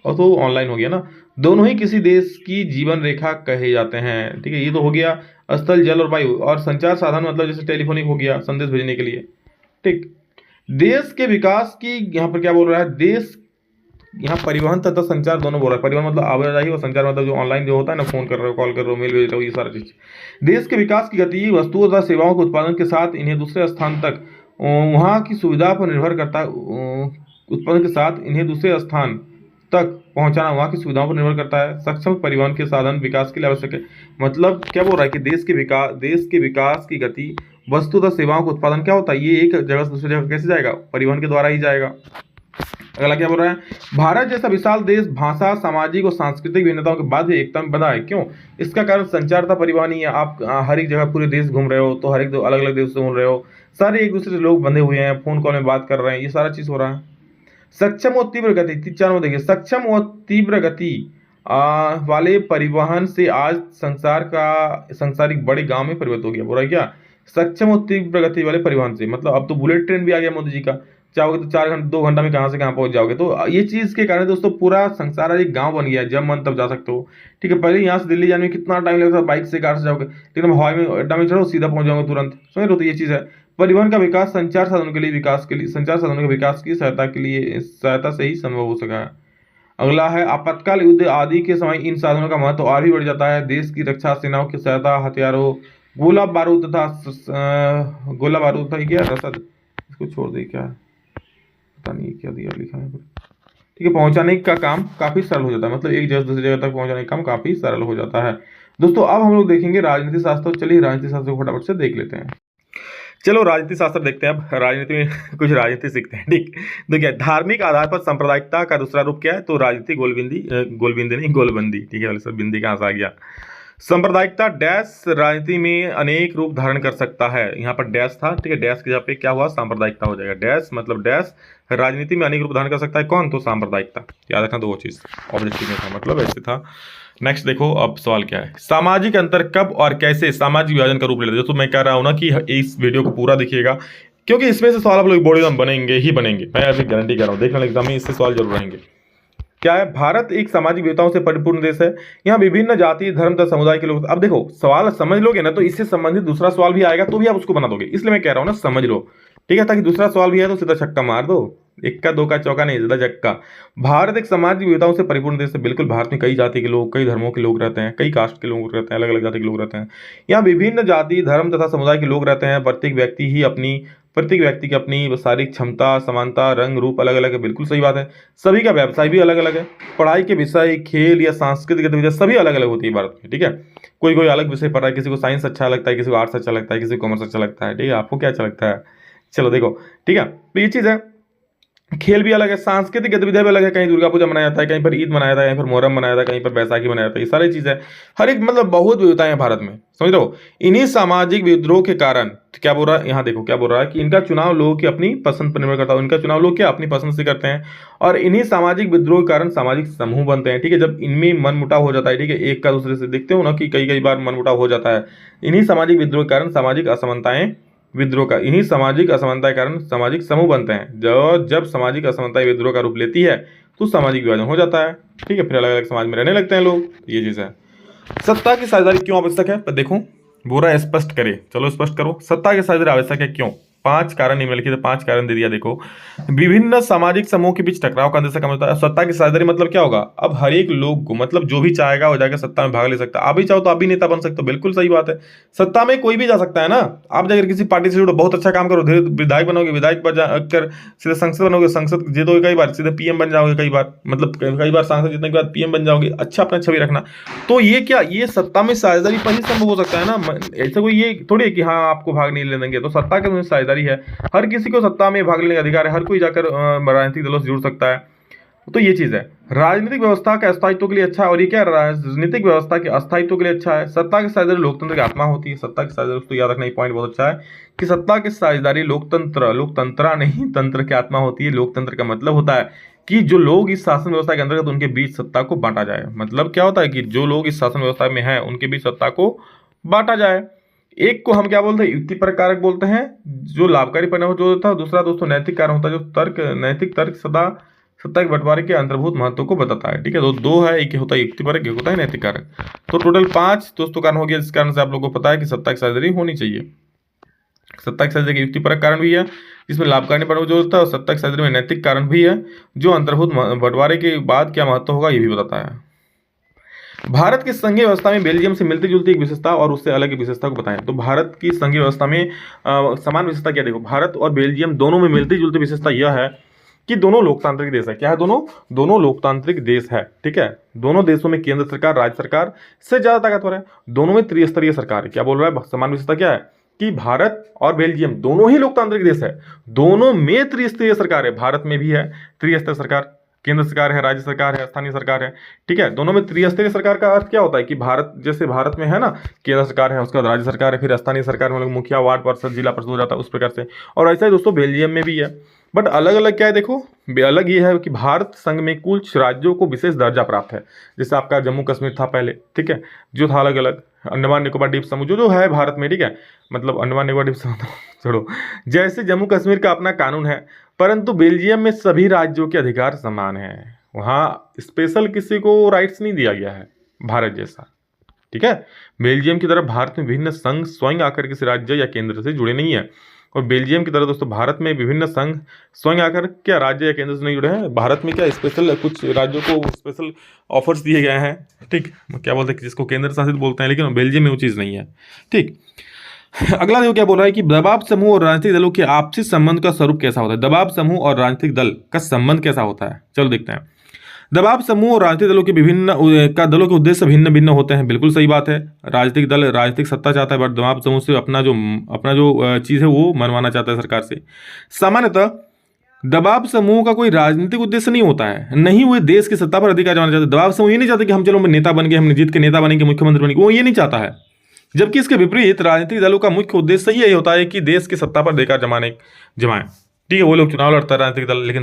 और तो ऑनलाइन हो गया ना, दोनों ही किसी देश की जीवन रेखा कहे जाते हैं, ठीक है। ये तो हो गया स्थल, जल और वायु। और संचार साधन मतलब जैसे टेलीफोनिक हो गया, संदेश भेजने के लिए, ठीक। देश के विकास की यहाँ पर क्या बोल रहा है, देश यहाँ परिवहन तथा संचार दोनों बोल रहा है। परिवहन मतलब आवाजाही और संचार मतलब जो ऑनलाइन जो होता है ना, फोन कर रहे हो, कॉल कर रहे हो, मेल भेज रहे हो, ये सारा चीज। देश के विकास की गति वस्तुओं तथा सेवाओं के उत्पादन के साथ इन्हें दूसरे स्थान तक वहाँ की सुविधा पर निर्भर करता है। उत्पादन के साथ इन्हें दूसरे स्थान तक पहुंचाना वहाँ की सुविधाओं पर निर्भर करता है। सक्षम परिवहन के साधन विकास के लिए आवश्यक है। मतलब क्या बोल रहा है कि देश के विकास की गति वस्तु तथा सेवाओं का उत्पादन क्या होता है, ये एक जगह से दूसरी जगह कैसे जाएगा, परिवहन के द्वारा ही जाएगा। अगला क्या बोल रहा है, भारत जैसा विशाल देश भाषा, सामाजिक और सांस्कृतिक भिन्नताओं के बाद भी एकता में बंधा है। क्यों, इसका कारण संचार था, परिवहन ही है। आप हर एक जगह पूरे देश घूम रहे हो तो हर एक अलग अलग देश से घूम रहे हो, सारे एक दूसरे से लोग बंधे हुए हैं, फोन कॉल में बात कर रहे हैं, ये सारा चीज हो रहा है। सक्षम और तीव्र गति, 4 में देखिए, सक्षम और तीव्र गति वाले परिवहन से आज संसारिक बड़े गांव में परिवर्तित हो गया। बोल रहा है क्या, सक्षम और तीव्र गति वाले परिवहन से, मतलब अब तो बुलेट ट्रेन भी आ गया मोदी जी का, चाहोगे तो 2 घंटा में कहाँ से कहाँ पहुंच जाओगे। तो ये चीज के कारण दोस्तों पूरा संसार एक गांव बन गया है, जब मन तब जा सकते हो, ठीक है। पहले यहाँ से दिल्ली जाने में कितना टाइम लगता था, बाइक से कार से जाओगे, लेकिन अब हवाई में अड्डा में चढ़ो सीधा पहुंच जाओगे तुरंत, समझ लो। तो ये चीज है, परिवहन का विकास संचार साधनों के विकास की सहायता से ही संभव हो सका है। अगला है, आपातकाल युद्ध आदि के समय इन साधनों का महत्व और भी बढ़ जाता है। देश की रक्षा सेनाओं की सहायता हथियारों, गोला बारूद तथा क्या रसद, इसको छोड़ दे, क्या पता नहीं क्या दिया लिखा है, ठीक है। पहुंचाने का काम काफी सरल हो जाता है, मतलब एक जगह से दूसरी जगह तक पहुंचाने का काम काफी सरल हो जाता है। दोस्तों अब हम लोग देखेंगे राजनीति शास्त्र। चलिए राजनीति शास्त्र को फटाफट से देख लेते हैं। चलो राजनीति शास्त्र देखते हैं। अब राजनीति में कुछ राजनीति सीखते हैं, ठीक। देखिए, धार्मिक आधार पर सांप्रदायिकता का दूसरा रूप क्या है, तो राजनीति गोलबंदी, ठीक है। सब बिंदी कहाँ से आ गया। सांप्रदायिकता डैश राजनीति में अनेक रूप धारण कर सकता है। यहाँ पर डैश था, ठीक है, डैश के जगह पे क्या हुआ, सांप्रदायिकता हो जाएगा। डैश मतलब डैश राजनीति में अनेक रूप धारण कर सकता है, कौन, तो सांप्रदायिकता। याद रखना, 2 चीज ऑब्जेक्टिव में था, मतलब ऐसे था। नेक्स्ट देखो, अब सवाल क्या है, सामाजिक अंतर कब और कैसे सामाजिक विभाजन का रूप ले लेते हैं। तो मैं कह रहा हूँ ना कि इस वीडियो को पूरा देखिएगा, क्योंकि इसमें से सवाल आप लोग बोर्ड एग्जाम बनेंगे ही बनेंगे, मैं अभी गारंटी कर रहा हूँ। देखने एग्जाम में इससे सवाल जरूर रहेंगे। क्या है, भारत एक सामाजिक विविधताओं से परिपूर्ण देश है। यहाँ विभिन्न जाति, धर्म तथा समुदाय के लोग। अब देखो, सवाल समझ लोगे ना तो इससे संबंधित दूसरा सवाल भी आएगा तो भी आप उसको बना दोगे, इसलिए मैं कह रहा हूँ ना समझ लो, ठीक है, ताकि दूसरा सवाल भी है तो सीधा छक्का मार दो, इक्का दोका चौका नहीं, ज्यादा जक्का। भारत एक सामाजिक विविधताओं से परिपूर्ण देश है। बिल्कुल, भारत में कई जाति के लोग, कई धर्मों के लोग रहते हैं, कई कास्ट के लोग रहते हैं, अलग अलग जाति के लोग रहते हैं। यहाँ विभिन्न जाति, धर्म तथा समुदाय के लोग रहते हैं। प्रत्येक व्यक्ति की अपनी शारीरिक क्षमता, समानता, रंग रूप अलग अलग है। बिल्कुल सही बात है। सभी का व्यवसाय भी अलग अलग है। पढ़ाई के विषय, खेल या सांस्कृतिक गतिविधियां सभी अलग अलग होती है भारत में, ठीक है। कोई कोई अलग विषय पढ़ रहा है, किसी को साइंस अच्छा लगता है, किसी को आर्ट्स अच्छा लगता है, किसी को कॉमर्स अच्छा लगता है, ठीक है। आपको क्या अच्छा लगता है? चलो देखो, ठीक है। तो ये चीज़ है। खेल भी अलग है, सांस्कृतिक गतिविधियां भी अलग है। कहीं दुर्गा पूजा मनाया जाता है, कहीं पर ईद मनाया जाता है, कहीं पर मोहर्रम मनाया जाता है, कहीं पर बैसाखी मनाया जाता है। ये सारी चीजें, हर एक मतलब बहुत विविधताएं हैं भारत में, समझ रहे हो। इन्हीं सामाजिक विद्रोह के कारण क्या बोल रहा है यहाँ देखो, क्या बोल रहा है कि इनका चुनाव लोगों की अपनी पसंद पर निर्भर करता है। इनका चुनाव लोग क्या अपनी पसंद से करते हैं, और इन्हीं सामाजिक विद्रोह के कारण सामाजिक समूह बनते हैं, ठीक है। जब इनमें मनमुटाव हो जाता है, ठीक है, एक का दूसरे से, देखते हो ना कि कई कई बार मनमुटाव हो जाता है। इन्हीं सामाजिक विद्रोह के कारण सामाजिक असमानताएं विद्रोह का इन्हीं सामाजिक असमानता के कारण सामाजिक समूह बनते हैं। जब सामाजिक असमानता विद्रोह का रूप लेती है तो सामाजिक विभाजन हो जाता है, ठीक है। फिर अलग अलग समाज में रहने लगते हैं लोग। ये चीज़ है। सत्ता की साझेदारी क्यों आवश्यक है, पर देखो बुरा स्पष्ट करे। चलो स्पष्ट करो, सत्ता की साझेदारी आवश्यक है क्यों? 5 कारण निम्नलिखित, 5 कारण दे दिया। देखो, विभिन्न सामाजिक समूह के बीच टकराव का अंदेशा कम होता है। सत्ता की साझेदारी मतलब क्या होगा? अब हर एक लोग को, मतलब जो भी चाहेगा वो जाकर सत्ता में भाग ले सकता है। आप भी चाहो तो आप भी नेता बन सकते हो, बिल्कुल सही बात है। सत्ता में कोई भी जा सकता है ना। आप जाकर किसी पार्टी से जुड़ो, बहुत अच्छा काम करो, धीरे विधायक बनोगे, विधायक कर सीधे संसद बनोगे, संसद जीतोगे कई बार, सीधे पीएम बन जाओगे कई बार, मतलब कई बार सांसद जीतने के बाद पीएम बन जाओगे। अच्छा अपना छवि रखना। तो ये क्या, ये सत्ता में साझेदारी पर ही संभव हो सकता है ना। ऐसा कोई ये थोड़ी है कि हाँ आपको भाग नहीं ले देंगे। तो सत्ता के साझेदारी है, हर किसी को सत्ता में भाग लेने का अधिकार है। हर कोई जाकर राजनीतिक दलों से जुड़ सकता है। तो ये चीज है। राजनीतिक व्यवस्था के अस्थायित्व के लिए अच्छा है। और ये क्या, राजनीतिक व्यवस्था के अस्थायित्व के लिए अच्छा है। सत्ता की साझेदारी लोकतंत्र की आत्मा होती है। सत्ता की साझेदारी, दोस्तों याद रखना, ये पॉइंट बहुत अच्छा है कि सत्ता की साझेदारी लोकतंत्र नहीं, तंत्र की आत्मा होती है। लोकतंत्र का मतलब होता है कि जो लोग इस शासन व्यवस्था के अंतर्गत उनके बीच सत्ता को बांटा जाए। मतलब क्या होता है कि जो लोग इस शासन व्यवस्था में हैं उनके बीच सत्ता को बांटा जाए। एक को हम क्या बोलते हैं, युक्तिपरक कारक बोलते हैं, जो लाभकारी परिणाम जो होता है। दूसरा दोस्तों नैतिक कारण होता है, जो नैतिक तर्क सदा सत्ता के बंटवारे के अंतर्भूत महत्व को बताता है, ठीक है। तो दो है, एक होता है युक्तिपरक, एक होता है नैतिक कारक। तो टोटल 5 दोस्तों कारण हो गया, जिस कारण से आप लोगों को पता है कि सत्ता की साझेदारी होनी चाहिए। सत्ता की साझेदारी युक्तिपरक कारण भी है, जिसमें लाभकारी परिणाम जो होता है, और सत्ता की साझेदारी में नैतिक कारण भी है, जो अंतर्भूत बंटवारे के बाद क्या महत्व होगा ये भी बताता है। भारत की संघीय व्यवस्था में बेल्जियम से मिलती जुलती एक विशेषता और उससे अलग एक विशेषता को बताएं। तो भारत की संघीय व्यवस्था में समान विशेषता क्या, देखो भारत और बेल्जियम दोनों में मिलती जुलती विशेषता यह है कि दोनों लोकतांत्रिक देश है। क्या है? दोनों लोकतांत्रिक देश है, ठीक है। दोनों देशों में केंद्र सरकार राज्य सरकार से ज्यादा ताकतवर है। दोनों में त्रिस्तरीय सरकार है। क्या बोल रहा है? समान विशेषता क्या है कि भारत और बेल्जियम दोनों ही लोकतांत्रिक देश है, दोनों में त्रिस्तरीय सरकार है। भारत में भी है त्रिस्तरीय सरकार, केंद्र सरकार है, राज्य सरकार है, स्थानीय सरकार है, ठीक है। दोनों में त्रिस्तरीय सरकार का अर्थ क्या होता है कि भारत, जैसे भारत में है ना केंद्र सरकार है, उसके बाद राज्य सरकार है, फिर स्थानीय सरकार में लोग मुखिया, वार्ड पार्षद, जिला परिषद हो जाता है, उस प्रकार से। और ऐसा ही दोस्तों बेल्जियम में भी है, बट अलग अलग क्या है देखो, अलग ये है कि भारत संघ में कुछ राज्यों को विशेष दर्जा प्राप्त है। जैसे आपका जम्मू कश्मीर था पहले, ठीक है, जो था अलग अलग। अंडमान निकोबार द्वीप समूह जो है भारत में, ठीक है, मतलब अंडमान निकोबार द्वीप समूह छोड़ो, जैसे जम्मू कश्मीर का अपना कानून है, परंतु बेल्जियम में सभी राज्यों के अधिकार समान हैं। वहाँ स्पेशल किसी को राइट्स नहीं दिया गया है भारत जैसा, ठीक है। बेल्जियम की तरह भारत में विभिन्न संघ स्वयं आकर किसी राज्य या केंद्र से जुड़े नहीं है। और बेल्जियम की तरह दोस्तों भारत में विभिन्न संघ स्वयं आकर क्या राज्य या केंद्र से नहीं जुड़े हैं। भारत में क्या स्पेशल कुछ राज्यों को स्पेशल ऑफर्स दिए गए हैं, ठीक, क्या बोलते हैं जिसको केंद्र शासित बोलते हैं, लेकिन बेल्जियम में वो चीज़ नहीं है, ठीक। अगला देखो क्या बोल रहा है कि दबाव समूह और राजनीतिक दलों के आपसी संबंध का स्वरूप कैसा होता है। दबाव समूह और राजनीतिक दल का संबंध कैसा होता है, चलो देखते हैं। दबाव समूह और राजनीतिक दलों के दलों के उद्देश्य भिन्न भिन्न होते हैं, बिल्कुल सही बात है। राजनीतिक दल राजनीतिक सत्ता चाहता है, बट दबाव समूह से अपना जो चीज़ है वो मनवाना चाहता है सरकार से। सामान्यतः दबाव समूह का कोई राजनीतिक उद्देश्य नहीं होता है, नहीं वो देश की सत्ता पर अधिकार जमाना चाहते। दबाव समूह ये नहीं चाहते कि हम चलो नेता बन गए, हमने जीत के नेता बनेंगे, मुख्यमंत्री बनेंगे, वो ये नहीं चाहता है। जबकि इसके विपरीत राजनीतिक दलों का मुख्य उद्देश्य यही होता है कि देश की सत्ता पर अधिकार जमाएं, ठीक है। वो लोग चुनाव लड़ता है राजनीतिक दल, लेकिन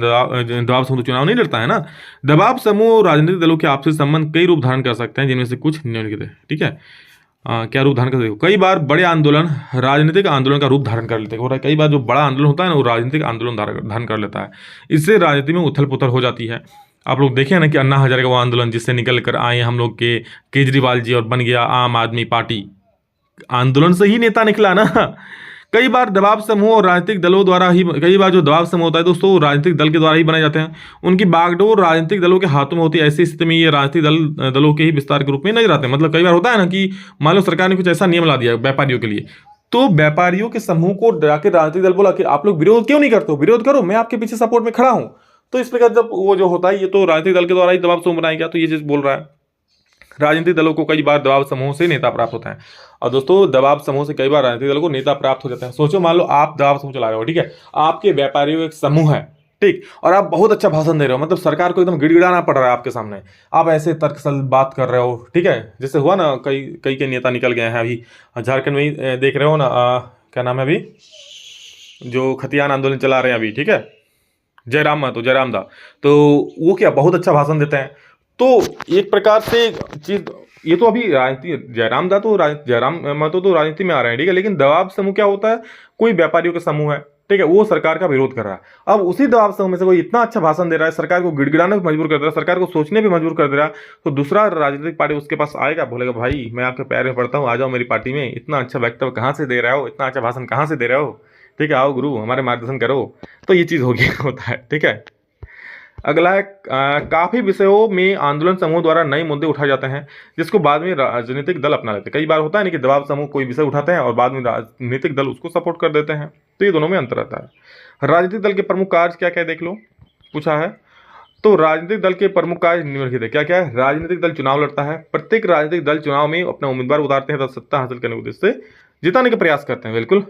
दबाव समूह तो चुनाव नहीं लड़ता है ना। दबाव समूह और राजनीतिक दलों के आपसी संबंध कई रूप धारण कर सकते हैं, जिनमें से कुछ निम्नलिखित है, ठीक है। क्या रूप धारण कर सकते? कई बार बड़े आंदोलन राजनीतिक आंदोलन का रूप धारण कर लेते हैं। कई बार जो बड़ा आंदोलन होता है ना वो राजनीतिक आंदोलन धारण कर लेता है। इससे राजनीति में उथल पुथल हो जाती है। आप लोग देखें ना कि अन्ना हजारे का वो आंदोलन जिससे निकल कर आए हम लोग के केजरीवाल जी और बन गया आम आदमी पार्टी। आंदोलन से ही नेता निकला ना। कई बार दबाव समूह और राजनीतिक दलों द्वारा ही, कई बार जो दबाव समूह होता है दोस्तों राजनीतिक दल के द्वारा ही बनाए जाते हैं। उनकी बागडोर राजनीतिक दलों के हाथों में होती है। ऐसी स्थिति में ये राजनीतिक दलों के ही विस्तार के रूप में नजर आते हैं। मतलब कई बार होता है ना कि मान लो सरकार ने कुछ ऐसा नियम ला दिया व्यापारियों के लिए, तो व्यापारियों के समूह को जाकर राजनीतिक दल बोला कि आप लोग विरोध क्यों नहीं करते हो, विरोध करो, मैं आपके पीछे सपोर्ट में खड़ा हूं। तो इस प्रकार जब वो जो होता है, ये तो राजनीतिक दल के द्वारा ही दबाव समूह बनाया गया, तो ये चीज बोल रहा है। राजनीतिक दलों को कई बार दबाव समूह से नेता प्राप्त होता है। और दोस्तों दबाव समूह से कई बार राजनीतिक दलों को नेता प्राप्त हो जाते हैं। सोचो मान लो आप दबाव समूह चला रहे हो, ठीक है, आपके व्यापारियों एक समूह है, ठीक, और आप बहुत अच्छा भाषण दे रहे हो, मतलब सरकार को एकदम गिड़गिड़ाना पड़ रहा है आपके सामने, आप ऐसे तर्कसंगत बात कर रहे हो, ठीक है, जैसे हुआ ना कई कई के नेता निकल गए हैं अभी झारखंड में ही, देख रहे हो ना, क्या नाम है अभी जो खतियान आंदोलन चला रहे हैं अभी, ठीक है, जयराम महतो, जयराम दा, तो वो क्या बहुत अच्छा भाषण देते हैं। तो एक प्रकार से चीज, ये तो अभी राजनीति, जयराम दा तो जयराम महतो तो राजनीति में आ रहे हैं, ठीक है, लेकिन दबाव समूह क्या होता है, कोई व्यापारियों का समूह है, ठीक है, वो सरकार का विरोध कर रहा है। अब उसी दबाव समूह में से कोई इतना अच्छा भाषण दे रहा है, सरकार को गिड़गिड़ाने पर मजबूर कर दे रहा है, सरकार को सोचने पे मजबूर कर दे रहा है, तो दूसरा राजनीतिक पार्टी उसके पास आएगा, बोलेगा भाई मैं आपके पैर में पड़ता हूँ, आ जाओ मेरी पार्टी में, इतना अच्छा वक्तव्य कहाँ से दे रहे हो, इतना अच्छा भाषण कहाँ से दे रहे हो, ठीक है, आओ गुरु हमारे मार्गदर्शन करो। तो ये चीज हो गया होता है, ठीक है। अगला है काफी विषयों में आंदोलन समूह द्वारा नए मुद्दे उठाए जाते हैं जिसको बाद में राजनीतिक दल अपना लेते हैं। कई बार होता है ना कि दबाव समूह कोई विषय उठाते हैं और बाद में राजनीतिक दल उसको सपोर्ट कर देते हैं, तो ये दोनों में अंतर रहता है। राजनीतिक दल के प्रमुख कार्य क्या क्या देख लो, पूछा है। तो राजनीतिक दल के प्रमुख कार्य निम्नलिखित है। क्या क्या है? राजनीतिक दल चुनाव लड़ता है। प्रत्येक राजनीतिक दल चुनाव में अपना उम्मीदवार उतारते हैं तथा सत्ता हासिल करने के उद्देश्य से जिताने का प्रयास करते हैं। बिल्कुल,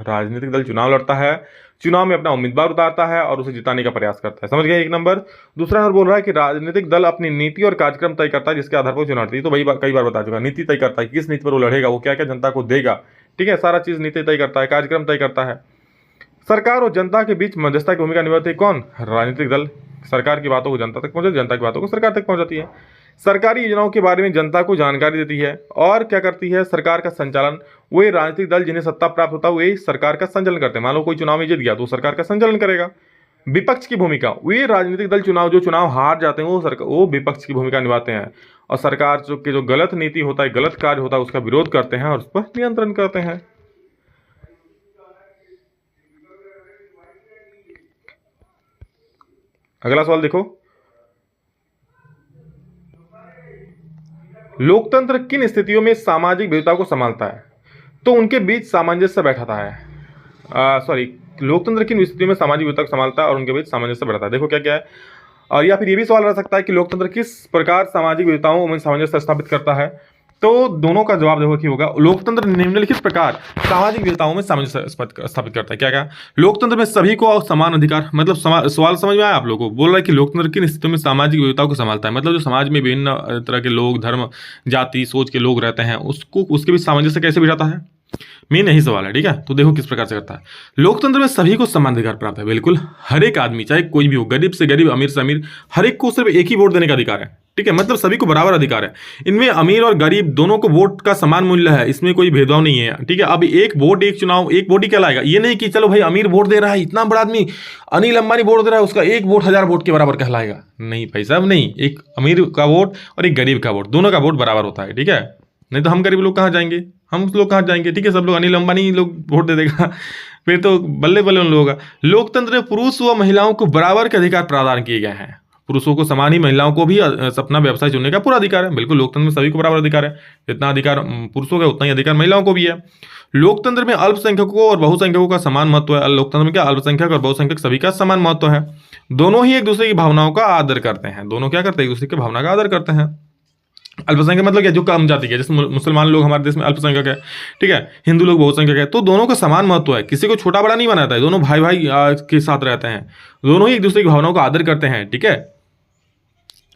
राजनीतिक दल चुनाव लड़ता है, चुनाव में अपना उम्मीदवार उतारता है और उसे जिताने का प्रयास करता है। समझ गए एक नंबर। दूसरा नंबर बोल रहा है कि राजनीतिक दल अपनी नीति और कार्यक्रम तय करता है जिसके आधार पर चुनाव लड़ती है। तो वही कई बार बता चुका, नीति तय करता है किस नीति पर वो लड़ेगा, वो क्या क्या जनता को देगा, ठीक है, सारा चीज नीति तय करता है, कार्यक्रम तय करता है। सरकार और जनता के बीच मध्यस्थता की भूमिका निभाते है कौन? राजनीतिक दल। सरकार की बातों को जनता तक पहुंचाती, जनता की बातों को सरकार तक पहुंचाती है। सरकारी योजनाओं के बारे में जनता को जानकारी देती है और क्या करती है? सरकार का संचालन। वही राजनीतिक दल जिन्हें सत्ता प्राप्त होता है वही सरकार का संचालन करते हैं। मान लो कोई चुनाव में जीत गया तो सरकार का संचालन करेगा। विपक्ष की भूमिका, वे राजनीतिक दल जो चुनाव हार जाते हैं वो विपक्ष की भूमिका निभाते हैं और सरकार जो गलत नीति होता है, गलत कार्य होता है उसका विरोध करते हैं और उस पर नियंत्रण करते हैं। अगला सवाल देखो, लोकतंत्र किन स्थितियों में सामाजिक विविधताओं को संभालता है? तो उनके बीच सामंजस्य बैठाता है। लोकतंत्र किन स्थितियों में सामाजिक विविधता को संभालता है और उनके बीच सामंजस्य बैठाता है। देखो क्या क्या है। और या फिर ये भी सवाल रह सकता है कि लोकतंत्र किस प्रकार सामाजिक विविधताओं में सामंजस्य स्थापित करता है। तो दोनों का जवाब देखो कि होगा लोकतंत्र निम्नलिखित प्रकार सामाजिक विविधताओं में सामंजस्य स्थापित करता है। क्या क्या? लोकतंत्र में सभी को समान अधिकार, मतलब सवाल समझ में आया आप लोगों को? बोल रहा है कि लोकतंत्र किन स्थितियों में सामाजिक विविधताओं को संभालता है, मतलब जो समाज में विभिन्न तरह के लोग, धर्म, जाति, सोच के लोग रहते हैं उसके बीच सामंजस्य कैसे बिठाता है, मेन यही सवाल है। ठीक है, तो देखो किस प्रकार से करता है। लोकतंत्र में सभी को समान अधिकार प्राप्त है। बिल्कुल, हर एक आदमी चाहे कोई भी हो, गरीब से गरीब, अमीर से अमीर, हर एक को सिर्फ एक ही वोट देने का अधिकार है। ठीक है, मतलब सभी को बराबर अधिकार है। इनमें अमीर और गरीब दोनों को वोट का समान मूल्य है, इसमें कोई भेदभाव नहीं है। ठीक है, अब एक वोट एक चुनाव, एक वोट ही कहलाएगा। ये नहीं कि चलो भाई अमीर वोट दे रहा है, इतना बड़ा आदमी अनिल अंबानी वोट दे रहा है, उसका एक वोट 1000 वोट के बराबर कहलाएगा। नहीं भाई साहब, नहीं। एक अमीर का वोट और एक गरीब का वोट, दोनों का वोट बराबर होता है। ठीक है, नहीं तो हम गरीब लोग कहाँ जाएंगे, हम उस लोग कहाँ जाएंगे। ठीक है, सब लोग अनिल अंबानी लोग वोट दे देगा, फिर तो बल्ले बल्ले उन लोगों का। लोकतंत्र में पुरुष व महिलाओं को बराबर के अधिकार प्रदान किए गए हैं। पुरुषों को समान ही महिलाओं को भी अपना व्यवसाय चुनने का पूरा अधिकार है। बिल्कुल, लोकतंत्र में सभी को बराबर अधिकार है। जितना अधिकार पुरुषों का उतना ही अधिकार महिलाओं को भी है। लोकतंत्र में अल्पसंख्यकों और बहुसंख्यकों का समान महत्व है। लोकतंत्र में क्या अल्पसंख्यक और बहुसंख्यक सभी का समान महत्व है। दोनों ही एक दूसरे की भावनाओं का आदर करते हैं। दोनों क्या करते हैं? एक दूसरे की भावना का आदर करते हैं। अल्पसंख्यक मतलब क्या? जो कम जाति के, जैसे मुसलमान लोग हमारे देश में अल्पसंख्यक है, ठीक है, हिंदू लोग बहुसंख्यक है, तो दोनों का समान महत्व है। किसी को छोटा बड़ा नहीं बनाता है, दोनों भाई भाई के साथ रहते हैं, दोनों ही एक दूसरे की भावनाओं का आदर करते हैं। ठीक है,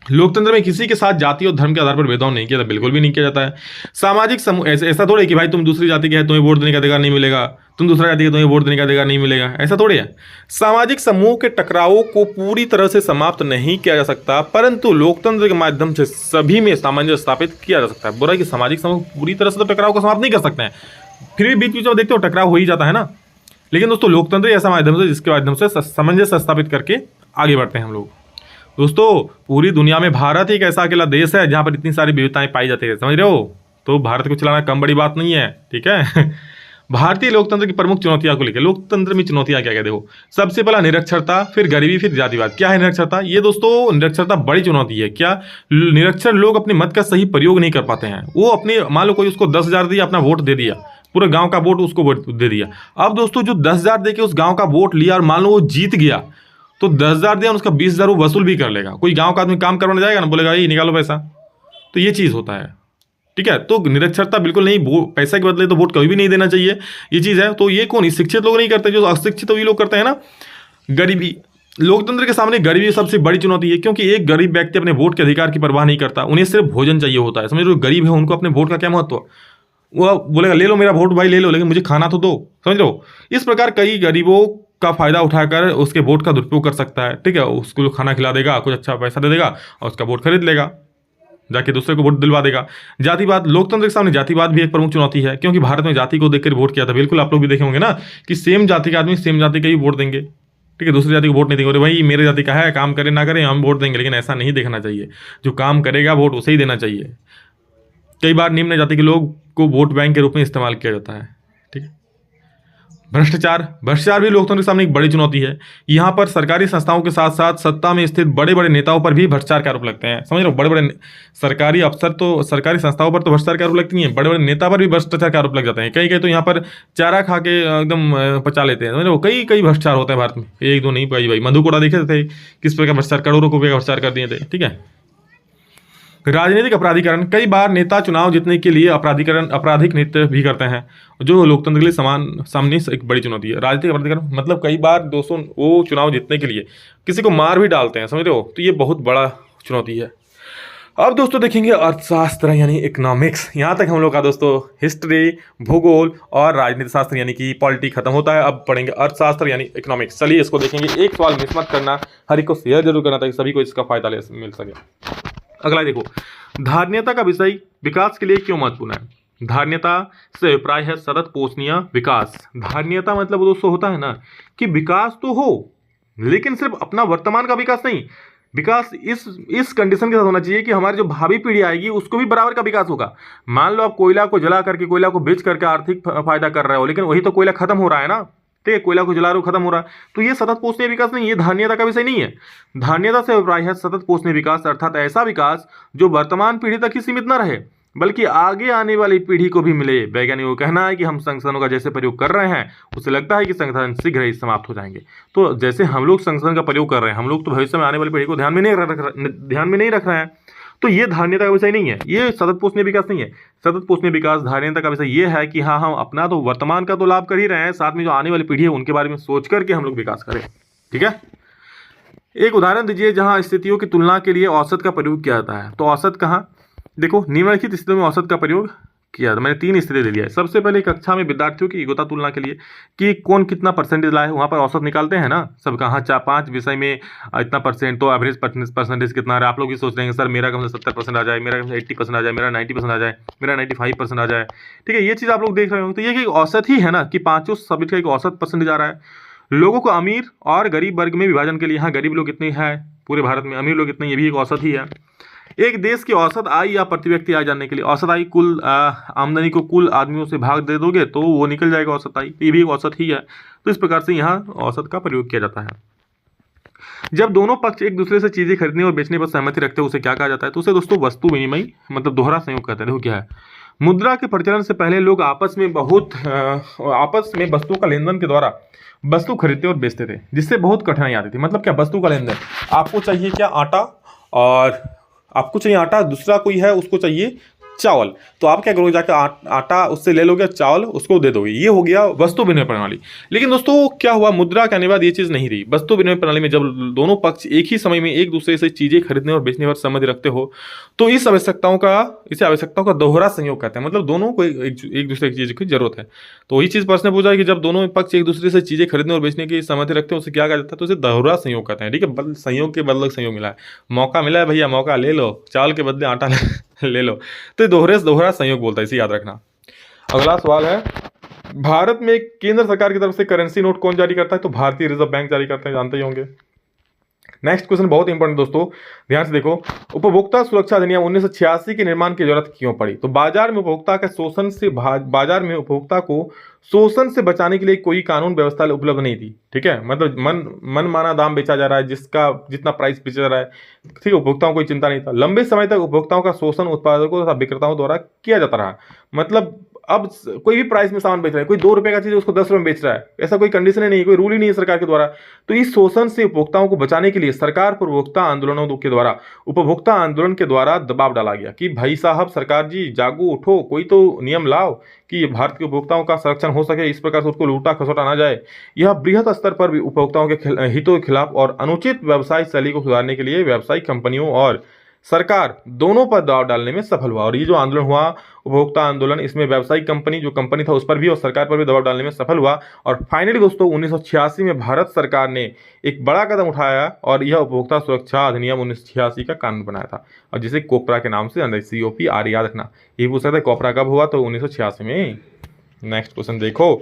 लोकतंत्र में किसी के साथ जाति और धर्म के आधार पर भेदभाव नहीं किया जाता, बिल्कुल भी नहीं किया जाता है। सामाजिक समूह ऐसा थोड़े कि भाई तुम दूसरी जाति के हैं तुम्हें वोट देने का अधिकार नहीं मिलेगा, तुम दूसरा जाति के तुम्हें वोट देने का अधिकार नहीं मिलेगा, ऐसा थोड़े है। सामाजिक समूह के टकरावों को पूरी तरह से समाप्त नहीं किया जा सकता, परंतु लोकतंत्र के माध्यम से सभी में सामंजस्य स्थापित किया जा सकता है। बोला कि सामाजिक समूह पूरी तरह से तो टकराव को समाप्त नहीं कर सकते हैं, फिर भी बीच बीच में देखते हो टकराव हो ही जाता है ना। लेकिन दोस्तों लोकतंत्र ऐसा माध्यम से जिसके माध्यम से सामंजस्य स्थापित करके आगे बढ़ते हैं हम लोग। दोस्तों पूरी दुनिया में भारत एक ऐसा अकेला देश है जहां पर इतनी सारी विविधताएं पाई जाती है, समझ रहे हो? तो भारत को चलाना कम बड़ी बात नहीं है। ठीक है, भारतीय लोकतंत्र की प्रमुख चुनौतियां को लेकर, लोकतंत्र में चुनौतियां क्या क्या देखो। सबसे पहला निरक्षरता, फिर गरीबी, फिर जातिवाद। क्या है निरक्षरता? ये दोस्तों निरक्षरता बड़ी चुनौती है। क्या? निरक्षर लोग अपने मत का सही प्रयोग नहीं कर पाते हैं। वो अपने, मान लो कोई उसको 10,000 दिया, अपना वोट दे दिया, पूरे गांव का वोट उसको दे दिया। अब दोस्तों जो 10,000 दे के उस गांव का वोट लिया और मान लो वो जीत गया, तो 10,000 दिया, उसका 20,000 वो वसूल भी कर लेगा। कोई गांव का आदमी काम करवाने जाएगा ना, बोलेगा ये निकालो पैसा। तो ये चीज़ होता है, ठीक है। तो निरक्षरता बिल्कुल नहीं, पैसा के बदले तो वोट कभी भी नहीं देना चाहिए, ये चीज़ है। तो ये कौन, शिक्षित लोग नहीं करते, जो अशिक्षित तो ये लोग करते हैं ना। गरीबी, लोकतंत्र के सामने गरीबी सबसे बड़ी चुनौती है, क्योंकि एक गरीब व्यक्ति अपने वोट के अधिकार की परवाह नहीं करता। उन्हें सिर्फ भोजन चाहिए होता है। समझ लो, गरीब है, उनको अपने वोट का क्या महत्व। वो बोलेगा ले लो मेरा वोट भाई, ले लो, लेकिन मुझे खाना तो दो। समझ लो, इस प्रकार कई गरीबों का फायदा उठाकर उसके वोट का दुरुपयोग कर सकता है, ठीक है। उसको खाना खिला देगा, कुछ अच्छा पैसा दे देगा और उसका वोट खरीद लेगा, जाके दूसरे को वोट दिलवा देगा। जातिवाद, लोकतंत्र के सामने जातिवाद भी एक प्रमुख चुनौती है, क्योंकि भारत में जाति को देखकर वोट किया था। बिल्कुल आप लोग भी देखे होंगे ना कि सेम जाति के आदमी सेम जाति के ही वोट देंगे, ठीक है। दूसरी जाति को वोट नहीं देंगे, भाई मेरे जाति का है, काम करे ना करे हम वोट देंगे। लेकिन ऐसा नहीं देखना चाहिए, जो काम करेगा वोट उसे ही देना चाहिए। कई बार निम्न जाति के लोग को वोट बैंक के रूप में इस्तेमाल किया जाता है, ठीक है। भ्रष्टाचार, भ्रष्टाचार भी लोकतंत्र के सामने एक बड़ी चुनौती है। यहाँ पर सरकारी संस्थाओं के साथ साथ सत्ता में स्थित बड़े बड़े नेताओं पर भी भ्रष्टाचार के आरोप लगते हैं। समझ रहे हो, बड़े बड़े सरकारी अफसर, तो सरकारी संस्थाओं पर तो भ्रष्टाचार के आरोप लगते नहीं है, बड़े बड़े नेता पर भी भ्रष्टाचार के आरोप लग जाते हैं। कई कई तो यहाँ पर चारा खा के एकदम पचा लेते हैं। समझ रहे हो, कई कई भ्रष्टाचार होता है भारत में, एक दो नहीं भाई। मधु कोड़ा देखे थे किस प्रकार भ्रष्टाचार, करोड़ों रुपये का भ्रष्टाचार कर दिए थे, ठीक है। राजनीतिक अपराधीकरण, कई बार नेता चुनाव जीतने के लिए आपराधिक नृत्य भी करते हैं, जो लोकतंत्र के लिए सामने एक बड़ी चुनौती है। राजनीतिक अपराधीकरण मतलब कई बार दोस्तों वो चुनाव जीतने के लिए किसी को मार भी डालते हैं, समझ रहे हो। तो ये बहुत बड़ा चुनौती है। अब दोस्तों देखेंगे अर्थशास्त्र यानी इकोनॉमिक्स। यहाँ तक हम लोग का दोस्तों हिस्ट्री, भूगोल और राजनीति शास्त्र यानी कि पॉलिटी खत्म होता है। अब पढ़ेंगे अर्थशास्त्र यानी इकोनॉमिक्स। चलिए इसको देखेंगे। एक सवाल मिस मत करना, हर एक को शेयर जरूर करना ताकि सभी को इसका फायदा मिल सके। अगला देखो, धार्मिकता का विषय विकास के लिए क्यों महत्वपूर्ण है। धार्मिकता से अभिप्राय है सतत पोषणीय विकास। धार्मिकता मतलब दोस्तों होता है ना कि विकास तो हो, लेकिन सिर्फ अपना वर्तमान का विकास नहीं, विकास इस कंडीशन के साथ होना चाहिए कि हमारी जो भावी पीढ़ी आएगी उसको भी बराबर का विकास होगा। मान लो आप कोयला को जला करके, कोयला को बेच करके आर्थिक फायदा कर रहे हो, लेकिन वही तो कोयला खत्म हो रहा है ना, ठीक है। कोयला को जला रहे हो, खत्म हो रहा है, तो ये सतत पोषणीय विकास नहीं, ये धार्मिकता का विषय नहीं है। धार्मिकता से अभिप्राय है सतत पोषणीय विकास, अर्थात ऐसा विकास जो वर्तमान पीढ़ी तक ही सीमित न रहे बल्कि आगे आने वाली पीढ़ी को भी मिले। वैज्ञानिकों का कहना है कि हम संसाधनों का जैसे प्रयोग कर रहे हैं, उसे लगता है कि संसाधन शीघ्र ही समाप्त हो जाएंगे। तो जैसे हम लोग संसाधन का प्रयोग कर रहे हैं, हम लोग तो भविष्य में आने वाली पीढ़ी को ध्यान में नहीं रख रहे हैं। तो ये धार्मिकता का विषय नहीं है, ये सतत पोषणीय विकास नहीं है। सतत पोषणीय विकास, धार्मिकता का विषय ये है कि हाँ, हम अपना तो वर्तमान का तो लाभ कर ही रहे हैं, साथ में जो आने वाली पीढ़ी है उनके बारे में सोच करके हम लोग विकास करें, ठीक है। एक उदाहरण दीजिए जहां स्थितियों की तुलना के लिए औसत का प्रयोग किया जाता है। तो औसत कहाँ, देखो निम्नलिखित स्थितियों में औसत का प्रयोग किया था। मैंने 3 स्थिति दे दिया है। सबसे पहले कक्षा में विद्यार्थियों की योग्यता तुलना के लिए कि कौन कितना परसेंटेज लाए, वहाँ पर औसत निकालते हैं ना सबका। हाँ, 5 विषय में इतना परसेंट, तो एवरेज परसेंटेज कितना है। आप लोग भी सोच रहे हैं सर मेरा कम से 70% आ जाए, मेरा कम से 80% आ जाए, मेरा 90% आ जाए, मेरा 95% आ जाए, ठीक है। ये चीज़ आप लोग देख रहे हो। तो ये कि औसत ही है ना कि 5 सब्जेक्ट का एक औसत परसेंटेज आ रहा है। लोगों को अमीर और गरीब वर्ग में विभाजन के लिए, हाँ गरीब लोग कितने हैं पूरे भारत में, अमीर लोग कितने, ये भी एक औसत ही है। एक देश की औसत आय या प्रति व्यक्ति आय जानने के लिए, औसत आय कुल आमदनी को कुल आदमियों से भाग दे दोगे तो वो निकल जाएगा औसत आय, ये भी एक औसत ही है। तो इस प्रकार से यहाँ औसत का प्रयोग किया जाता है। जब दोनों पक्ष एक दूसरे से चीजें खरीदने और बेचने पर सहमति रखते हैं उसे क्या कहा जाता है। तो उसे दोस्तों वस्तु विनिमय मतलब दोहरा संयोग कहते हैं। देखो क्या है, मुद्रा के प्रचलन से पहले लोग आपस में वस्तुओं का लेन देन के द्वारा वस्तु खरीदते और बेचते थे, जिससे बहुत कठिनाई आती थी। मतलब क्या, वस्तु का लेन देन, आपको चाहिए क्या, आटा, और आपको चाहिए आटा, दूसरा कोई है उसको चाहिए चावल, तो आप क्या करोगे, जाकर आटा उससे ले लोगे, चावल उसको दे दोगे। ये हो गया वस्तु विनिमय प्रणाली। लेकिन दोस्तों क्या हुआ, मुद्रा के आने बाद ये चीज़ नहीं रही। वस्तु विनिमय प्रणाली में जब दोनों पक्ष एक ही समय में एक दूसरे से चीज़ें खरीदने और बेचने पर सहमति रखते हो तो इसे आवश्यकताओं का दोहरा संयोग कहते हैं। मतलब दोनों को एक दूसरे की चीज़ की जरूरत है। तो वही चीज़ प्रश्न पूछा है कि जब दोनों पक्ष एक दूसरे से चीज़ें खरीदने और बेचने की सहमति रखते हैं उसे क्या कहा जाता है। तो उसे दोहरा संयोग कहते हैं, ठीक है। संयोग के बदले संयोग मिला है, मौका मिला है भैया, मौका ले लो, चावल के बदले आटा ले लो, तो दोहरा संयोग बोलता है, इसे याद रखना। अगला सवाल है, भारत में केंद्र सरकार की तरफ से करेंसी नोट कौन जारी करता है। तो भारतीय रिजर्व बैंक जारी करते हैं, जानते ही होंगे। नेक्स्ट क्वेश्चन बहुत इंपॉर्टेंट दोस्तों, ध्यान से देखो। उपभोक्ता सुरक्षा अधिनियम 1986 के निर्माण की जरूरत क्यों पड़ी? तो बाजार में उपभोक्ता का शोषण से बाजार में उपभोक्ता को शोषण से बचाने के लिए कोई कानून व्यवस्था उपलब्ध नहीं थी। ठीक है, मतलब मन माना दाम बेचा जा रहा है, जिसका जितना प्राइस बेचा जा रहा है, ठीक है, उपभोक्ताओं को कोई चिंता नहीं था। लंबे समय तक उपभोक्ताओं का शोषण उत्पादकों तथा विक्रेताओं द्वारा किया जाता रहा। मतलब अब कोई भी प्राइस में सामान बेच रहा है, कोई 2 रुपए का चीज उसको 10 रुपए में बेच रहा है, ऐसा कोई कंडीशन ही नहीं, कोई रूल ही नहीं है सरकार के द्वारा। तो इस शोषण से उपभोक्ताओं को बचाने के लिए सरकार पर उपभोक्ता आंदोलन के द्वारा दबाव डाला गया कि भाई साहब सरकार जी जागो, उठो, कोई तो नियम लाओ कि भारत के उपभोक्ताओं का संरक्षण हो सके, इस प्रकार से उसको लूटा खसोटा ना जाए। यह बृहत स्तर पर भी उपभोक्ताओं के हितों के खिलाफ और अनुचित व्यवसाय शैली को सुधारने के लिए व्यावसायिक कंपनियों और सरकार दोनों पर दबाव डालने में सफल हुआ। और ये जो आंदोलन हुआ, उपभोक्ता आंदोलन, इसमें व्यावसायिक कंपनी जो कंपनी था उस पर भी और सरकार पर भी दबाव डालने में सफल हुआ। और फाइनली दोस्तों 1986 में भारत सरकार ने एक बड़ा कदम उठाया और यह उपभोक्ता सुरक्षा अधिनियम 1986 का कानून बनाया था, और जिसे कोपरा के नाम से COPRA याद रखना। ये पूछ सकते हैं कोपरा कब हुआ, तो 1986 में। नेक्स्ट क्वेश्चन देखो,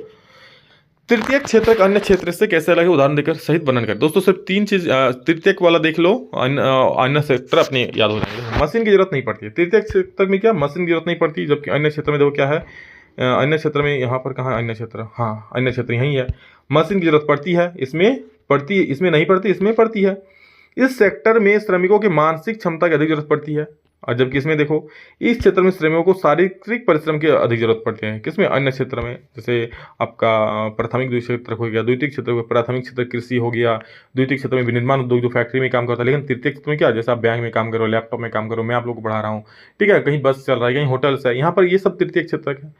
तृतीयक क्षेत्र अन्य क्षेत्र से कैसे अलग है, उदाहरण देकर सहित वर्णन कर। दोस्तों सिर्फ 3 चीज, तृतीयक वाला देख लो, अन्य क्षेत्र अपने याद हो जाएंगे। मशीन की जरूरत नहीं पड़ती है तृतीयक क्षेत्र में, क्या मशीन की जरूरत नहीं पड़ती, जबकि अन्य क्षेत्र में देखो क्या है, अन्य क्षेत्र में यहाँ पर कहाँ अन्य क्षेत्र, हाँ अन्य क्षेत्र यहीं है। मशीन की जरूरत पड़ती है, इसमें नहीं पड़ती, इसमें पड़ती है। इस सेक्टर में श्रमिकों की मानसिक क्षमता की अधिक जरूरत पड़ती है, और जबकि इसमें देखो इस क्षेत्र में श्रमिकों को शारीरिक परिश्रम की अधिक जरूरत पड़ती है। किसमें, अन्य क्षेत्र में। जैसे आपका प्राथमिक क्षेत्र हो गया, द्वितीय क्षेत्र हो गया, प्राथमिक क्षेत्र कृषि हो गया, द्वितीय क्षेत्र में विनिर्माण उद्योग जो फैक्ट्री में काम करता है। लेकिन तृतीय क्षेत्र में क्या, जैसे आप बैंक में काम करो, लैपटॉप में काम करो, मैं आप लोग को पढ़ा रहा हूँ, ठीक है, कहीं बस चल रहा है, कहीं होटल्स है, यहाँ पर ये सब तृतीय क्षेत्र है।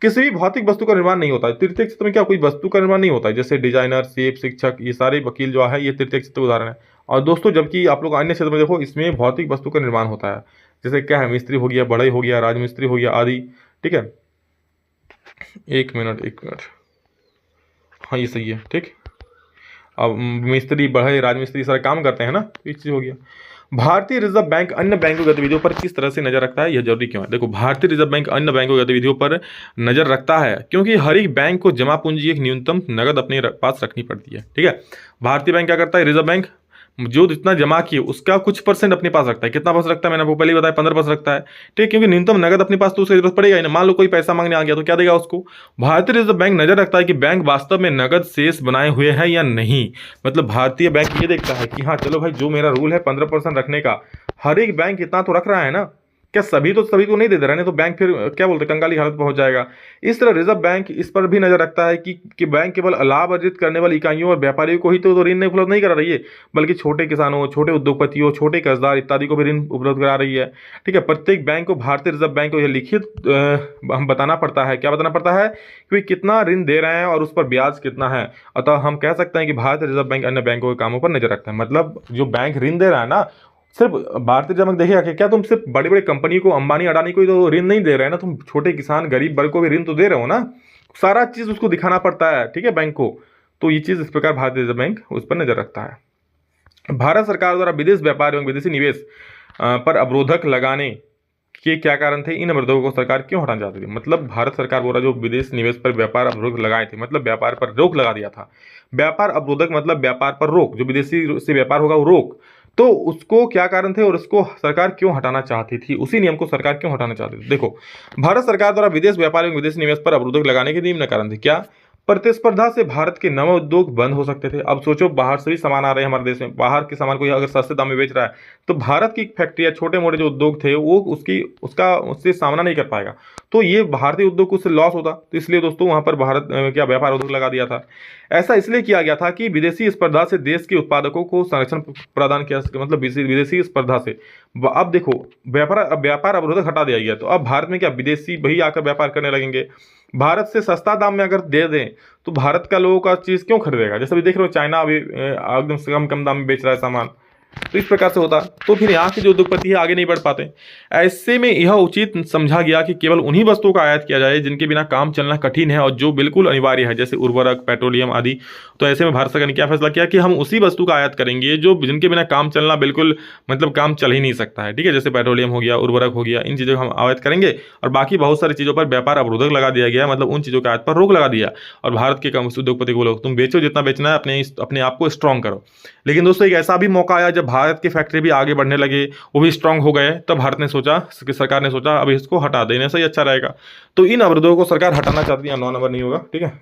किसी भी भौतिक वस्तु का निर्माण नहीं होता है तृतीय क्षेत्र में, क्या कोई वस्तु का निर्माण नहीं होता है, जैसे डिजाइनर, सेफ, शिक्षक, ये सारे वकील जो है, ये तृतीय क्षेत्र उदाहरण है। और दोस्तों जबकि आप लोग अन्य क्षेत्र में देखो, इसमें भौतिक वस्तु का निर्माण होता है, जैसे क्या है, मिस्त्री हो गया, बढ़ई हो गया, राजमिस्त्री हो गया आदि। ठीक है, एक मिनट, हाँ ये सही है, ठीक। अब मिस्त्री, बढ़ई, राजमिस्त्री सारे काम करते हैं ना, तो इस चीज हो गया। भारतीय रिजर्व बैंक अन्य बैंकों की गतिविधियों पर किस तरह से नजर रखता है, यह जरूरी क्यों है? देखो, भारतीय रिजर्व बैंक अन्य बैंकों की गतिविधियों पर नजर रखता है क्योंकि हर एक बैंक को जमा पूंजी एक न्यूनतम नगद अपने पास रखनी पड़ती है। ठीक है, भारतीय बैंक क्या करता है, रिजर्व बैंक जो जितना जमा किए उसका कुछ परसेंट अपने पास रखता है। कितना परसेंट रखता है, मैंने आपको पहले ही बताया, 15% रखता है। ठीक, क्योंकि न्यूनतम नगद अपने पास तो उसकी जरूरत पड़ेगा ही ना। मान लो कोई पैसा मांगने आ गया तो क्या देगा उसको। भारतीय रिजर्व बैंक नजर रखता है कि बैंक वास्तव में नगद शेष बनाए हुए है या नहीं। मतलब भारतीय बैंक ये देखता है कि हाँ चलो भाई, जो मेरा रूल है 15% रखने का, हर एक बैंक इतना तो रख रहा है ना, क्या सभी को नहीं दे दे रहे हैं, तो बैंक फिर क्या बोलते हैं, कंगाली हालत पहुंच जाएगा। इस तरह रिजर्व बैंक इस पर भी नजर रखता है कि बैंक केवल लाभ अर्जित करने वाली इकाइयों और व्यापारियों को ही तो ऋण उपलब्ध नहीं करा रही है, बल्कि छोटे किसानों, छोटे उद्योगपतियों, छोटे कर्जदार इत्यादि को भी ऋण उपलब्ध करा रही है। ठीक है, प्रत्येक बैंक को, भारतीय रिजर्व बैंक को यह लिखित हम बताना पड़ता है, क्या बताना पड़ता है कि कितना ऋण दे रहे हैं और उस पर ब्याज कितना है। अतः हम कह सकते हैं कि भारतीय रिजर्व बैंक अन्य बैंकों के कामों पर नजर रखता है। मतलब जो बैंक ऋण दे रहा है ना, सिर्फ भारतीय रिजर्व बैंक देखेगा कि क्या तुम सिर्फ बड़ी बड़ी कंपनी को, अंबानी अडानी को ही तो ऋण नहीं दे रहे हैं ना, तुम छोटे किसान, गरीब वर्ग को भी ऋण तो दे रहे हो ना। सारा चीज उसको दिखाना पड़ता है, ठीक है, बैंक को। तो ये चीज इस प्रकार भारतीय रिजर्व बैंक उस पर नजर रखता है। भारत सरकार द्वारा विदेश व्यापार एवं विदेशी निवेश पर अवरोधक लगाने के क्या कारण थे, इन अवरोधकों को सरकार क्यों हटाना चाहती थी? मतलब भारत सरकार द्वारा जो विदेश निवेश पर व्यापार अवरोध लगाए थे, मतलब व्यापार पर रोक लगा दिया था। व्यापार अवरोधक मतलब व्यापार पर रोक, जो विदेशी से व्यापार होगा वो रोक, तो उसको क्या कारण थे और उसको सरकार क्यों हटाना चाहती थी, उसी नियम को सरकार क्यों हटाना चाहती थी? देखो, भारत सरकार द्वारा विदेश व्यापार एवं विदेश निवेश पर अवरोधक लगाने के निम्न कारण थे। क्या? प्रतिस्पर्धा से भारत के नव उद्योग बंद हो सकते थे। अब सोचो, बाहर से भी सामान आ रहे हैं हमारे देश में, बाहर के सामान को अगर सस्ते दाम में बेच रहा है तो भारत की फैक्ट्री या छोटे मोटे जो उद्योग थे वो उससे सामना नहीं कर पाएगा, तो ये भारतीय उद्योग को उससे लॉस होता। तो इसलिए दोस्तों वहां पर भारत क्या व्यापार उद्योग लगा दिया था। ऐसा इसलिए किया गया था कि विदेशी स्पर्धा से देश के उत्पादकों को संरक्षण प्रदान किया सके। मतलब विदेशी स्पर्धा से अब देखो, व्यापार अवरोधक हटा दिया गया, तो अब भारत में क्या विदेशी वही आकर व्यापार करने लगेंगे। भारत से सस्ता दाम में अगर दे दें तो भारत का लोगों का चीज क्यों खरीदेगा। जैसे अभी देख रहे हो, चाइना अभी एकदम से कम दाम में बेच रहा है सामान, तो इस प्रकार से होता, तो फिर यहाँ के जो उद्योगपति है आगे नहीं बढ़ पाते। ऐसे में यह उचित समझा गया कि केवल उन्हीं वस्तुओं का आयात किया जाए जिनके बिना काम चलना कठिन है और जो बिल्कुल अनिवार्य है, जैसे उर्वरक, पेट्रोलियम आदि। तो ऐसे में भारत सरकार ने क्या फैसला किया कि हम उसी वस्तु का आयात करेंगे जो जिनके बिना काम चलना बिल्कुल मतलब काम चल ही नहीं सकता है, ठीक है। जैसे पेट्रोलियम हो गया, उर्वरक हो गया, इन चीज़ों का हम आयात करेंगे और बाकी बहुत सारी चीज़ों पर व्यापार अवरोधक लगा दिया गया, मतलब उन चीज़ों के आयात पर रोक लगा दिया। और भारत के कम उद्योगपति को बोलो तुम बेचो जितना बेचना है, अपने आप को स्ट्रांग करो। लेकिन दोस्तों एक ऐसा भी मौका आया जब भारत की फैक्ट्री भी आगे बढ़ने लगे, वो भी स्ट्रांग हो गए, तब भारत ने सोचा कि सरकार ने सोचा अब इसको हटा देने से ही अच्छा रहेगा। तो इन अवरोधों को सरकार हटाना चाहती है, 9 नंबर नहीं होगा, ठीक है।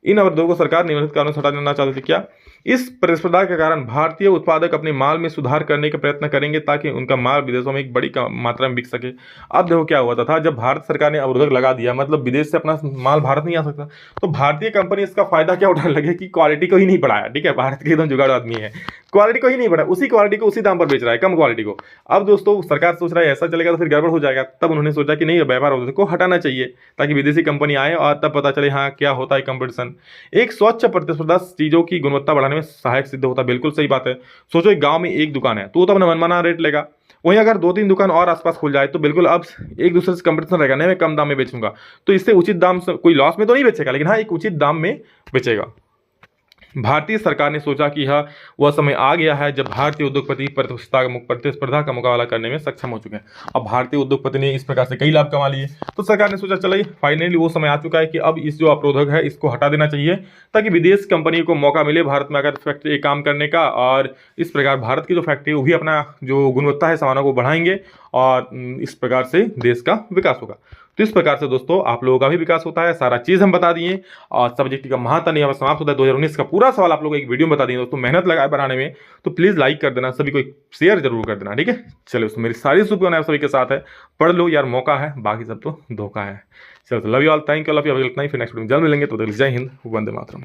इन अवरोधों को सरकार निम्नलिखित कारणों से हटा देना चाहती थी। क्या? इस प्रतिस्पर्धा के कारण भारतीय उत्पादक अपने माल में सुधार करने का प्रयत्न करेंगे ताकि उनका माल विदेशों में एक बड़ी मात्रा में बिक सके। अब देखो क्या हुआ था, जब भारत सरकार ने अवरोधक लगा दिया, मतलब विदेश से अपना माल भारत नहीं आ सकता, तो भारतीय कंपनी इसका फायदा क्या उठाने लगे कि क्वालिटी को ही नहीं बढ़ाया, ठीक है। भारत के एकदम जुगाड़ आदमी है, क्वालिटी को ही नहीं बढ़ाया, उसी क्वालिटी को उसी दाम पर बेच रहा है, कम क्वालिटी को। अब दोस्तों सरकार सोच रहा है ऐसा चलेगा तो फिर गड़बड़ हो जाएगा। तब उन्होंने सोचा कि नहीं, व्यापार अवरोध को हटाना चाहिए ताकि विदेशी कंपनी आए और तब पता चले हाँ क्या होता है कंपटीशन। एक स्वच्छ प्रतिस्पर्धा चीजों की गुणवत्ता बढ़ाने में सहायक सिद्ध होता है। बिल्कुल सही बात है। सोचो एक गांव में एक दुकान है तो वो तो अपना मनमाना रेट लेगा, वहीं अगर 2-3 दुकान और आसपास खुल जाए तो बिल्कुल अब एक दूसरे से कंपटीशन रहेगा, नहीं मैं कम दाम में बेचूंगा, तो इससे उचित दाम से कोई लॉस में तो नहीं बेचेगा, लेकिन हाँ एक उचित दाम में बेचेगा। भारतीय सरकार ने सोचा कि यह वह समय आ गया है जब भारतीय उद्योगपति प्रतिस्पर्धा का मुकाबला करने में सक्षम हो चुके हैं। अब भारतीय उद्योगपति ने इस प्रकार से कई लाभ कमा लिए, तो सरकार ने सोचा चलिए फाइनली वो समय आ चुका है कि अब इस जो अवरोधक है इसको हटा देना चाहिए ताकि विदेश कंपनी को मौका मिले भारत में अगर फैक्ट्री काम करने का। और इस प्रकार भारत की जो फैक्ट्री वो भी अपना जो गुणवत्ता है सामानों को बढ़ाएंगे और इस प्रकार से देश का विकास होगा। तो इस प्रकार से दोस्तों आप लोगों का भी विकास होता है, सारा चीज़ हम बता दिए और सब्जेक्ट का महातन यहाँ पर समाप्त होता है। 2019 का पूरा सवाल आप लोगों को एक वीडियो में बता दिए दोस्तों, मेहनत लगाए बनाने में, तो प्लीज़ लाइक कर देना, सभी को शेयर जरूर कर देना, ठीक है। चलो दोस्तों मेरी सारी शुभकामनाएं सभी के साथ है, पढ़ लो यार, मौका है, बाकी सब तो धोखा है। चलो love you all, thank you, love you, इतना ही, फिर नेक्स्ट वीडियो में जल्द मिलेंगे। तो जय हिंद, वंदे मातरम।